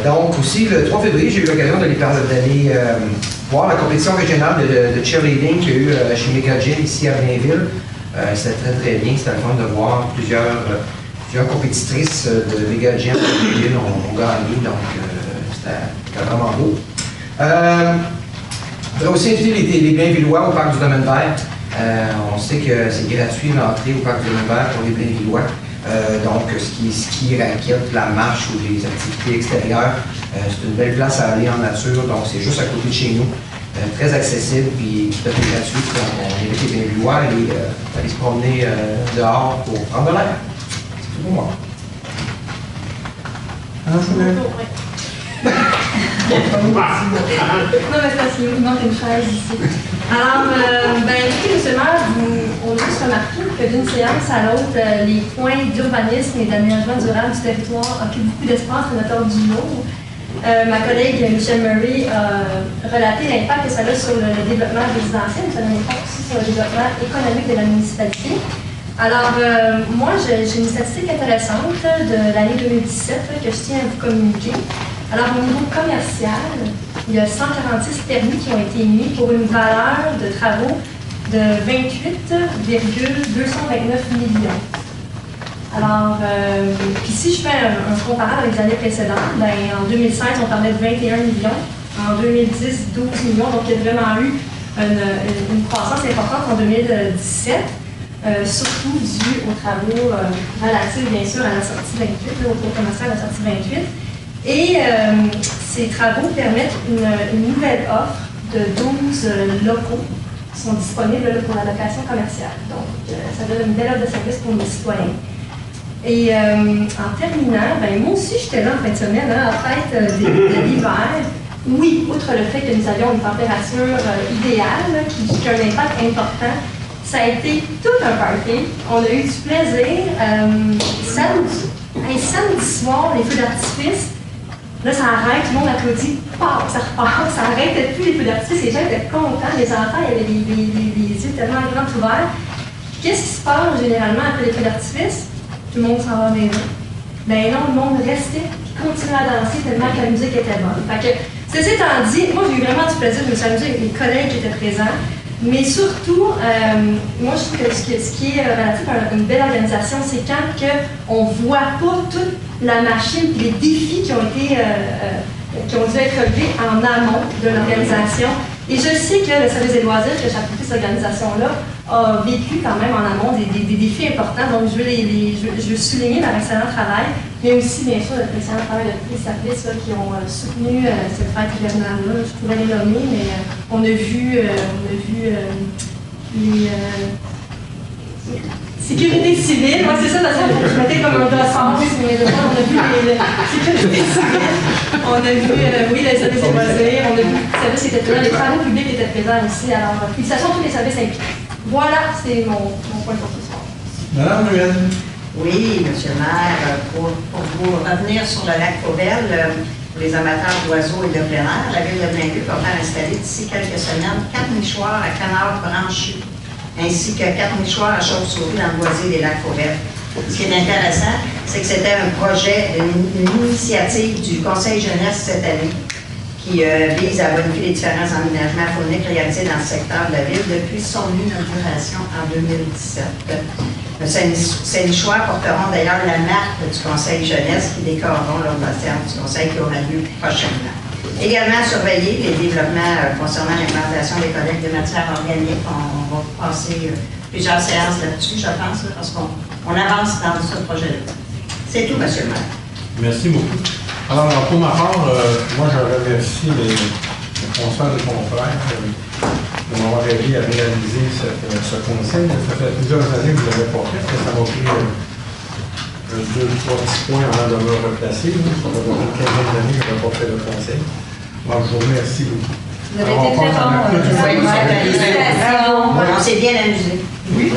Donc, aussi, le 3 février, j'ai eu l'occasion d'aller voir la compétition régionale de cheerleading qu'il y a eu chez Mega Gym ici à Blainville. C'était très, très bien. C'était le fun de voir plusieurs compétitrices de Mega Gym ont gagné, donc c'était vraiment beau. Je voudrais aussi inviter les Blainvillois au Parc du Domaine Vert. On sait que c'est gratuit l'entrée au Parc du Domaine Vert pour les Blainvillois. Donc, ski, raquette, la marche ou les activités extérieures, c'est une belle place à aller en nature, donc c'est juste à côté de chez nous. Très accessible et tout à fait gratuit. Donc, on invite les Blainvillois à aller se promener dehors pour prendre de l'air. C'est pour moi. Non, mais c'est parce qu'il manque une chaise ici. Alors, écoutez, M. le maire, on a juste remarqué que d'une séance à l'autre, les points d'urbanisme et d'aménagement durable du territoire occupent beaucoup d'espace à notre ordre du jour. Ma collègue Michelle Murray a relaté l'impact que ça a sur le développement résidentiel, mais ça a un impact aussi sur le développement économique de la municipalité. Alors, moi, j'ai une statistique intéressante de l'année 2017 que je tiens à vous communiquer. Alors, au niveau commercial, il y a 146 permis qui ont été émis pour une valeur de travaux de 28,229 millions. Alors, puis si je fais un comparable avec les années précédentes, en 2016, on parlait de 21 millions, en 2010, 12 millions, donc il y a vraiment eu une croissance importante en 2017. Surtout dû aux travaux relatifs, bien sûr, à la sortie 28, au cours commercial à la sortie 28. Et ces travaux permettent une nouvelle offre de 12 locaux qui sont disponibles là, pour la location commerciale. Donc, ça donne une belle offre de service pour nos citoyens. Et en terminant, moi aussi, j'étais là en fin de semaine, en fête de l'hiver. Oui, outre le fait que nous avions une température idéale, qui a un impact important, ça a été tout un party. On a eu du plaisir. Samedi soir, les feux d'artifice, là, ça arrête, tout le monde applaudit, paf, ça repart, ça n'arrêtait plus les feux d'artifice, les gens étaient contents, les enfants, il y avait les yeux tellement grands ouverts. Qu'est-ce qui se passe généralement après les feux d'artifice? Tout le monde s'en va à la maison. Ben non, le monde restait et continuait à danser tellement que la musique était bonne. Fait que, ceci étant dit, moi j'ai eu vraiment du plaisir, je me suis amusée avec mes collègues qui étaient présents. Mais surtout, moi je trouve que ce qui est relatif à une belle organisation, c'est quand on ne voit pas toute la machine et les défis qui ont dû être relevés en amont de l'organisation. Et je sais que le service des loisirs, que chapeauté cette organisation-là, a vécu quand même en amont des défis importants. Donc, je veux souligner leur excellent travail, mais aussi, bien sûr, le excellent travail de tous les services là, qui ont soutenu cette fête hivernale-là. Je pourrais les nommer, mais on a vu les sécurité civile. Moi, c'est ça, parce que je mettais comme un dossard, mais on a vu les sécurité civile, on a vu, oui, les services des loisirs, on a vu les services qui étaient présents, les travaux publics étaient présents aussi. Alors, félicitations à tous les services impliqués. Voilà, c'est mon point pour ce soir. Madame Ruel. Oui, M. le maire, pour vous revenir sur le lac Fauvel, pour les amateurs d'oiseaux et de plein air, la ville de Blainville va faire installer d'ici quelques semaines 4 nichoirs à canards branchus, ainsi que 4 nichoirs à chauves-souris dans le boisier des lacs Fauvel. Ce qui est intéressant, c'est que c'était un projet, une initiative du Conseil jeunesse cette année, qui vise à bonifier les différents aménagements fauniques réalisés dans le secteur de la ville depuis son inauguration en 2017. Ces nichoirs porteront d'ailleurs la marque du Conseil jeunesse qui décoreront lors de la séance du Conseil qui aura lieu prochainement. Également surveiller les développements concernant l'implantation des collectes de matières organiques. On va passer plusieurs séances là-dessus, je pense, parce qu'on avance dans ce projet-là. C'est tout, M. le maire. Merci beaucoup. Alors, pour ma part, moi, je remercie les consoeurs et confrères de m'avoir aidé à réaliser ce conseil. Ça fait plusieurs années que je ne l'avais pas fait, ça m'a pris 2 ou 3 petits points avant de me replacer. Ça fait une quinzaine d'années que je n'avais pas fait le conseil. Alors, je vous remercie beaucoup. Vous avez été très bon. On s'est bien amusé. Oui.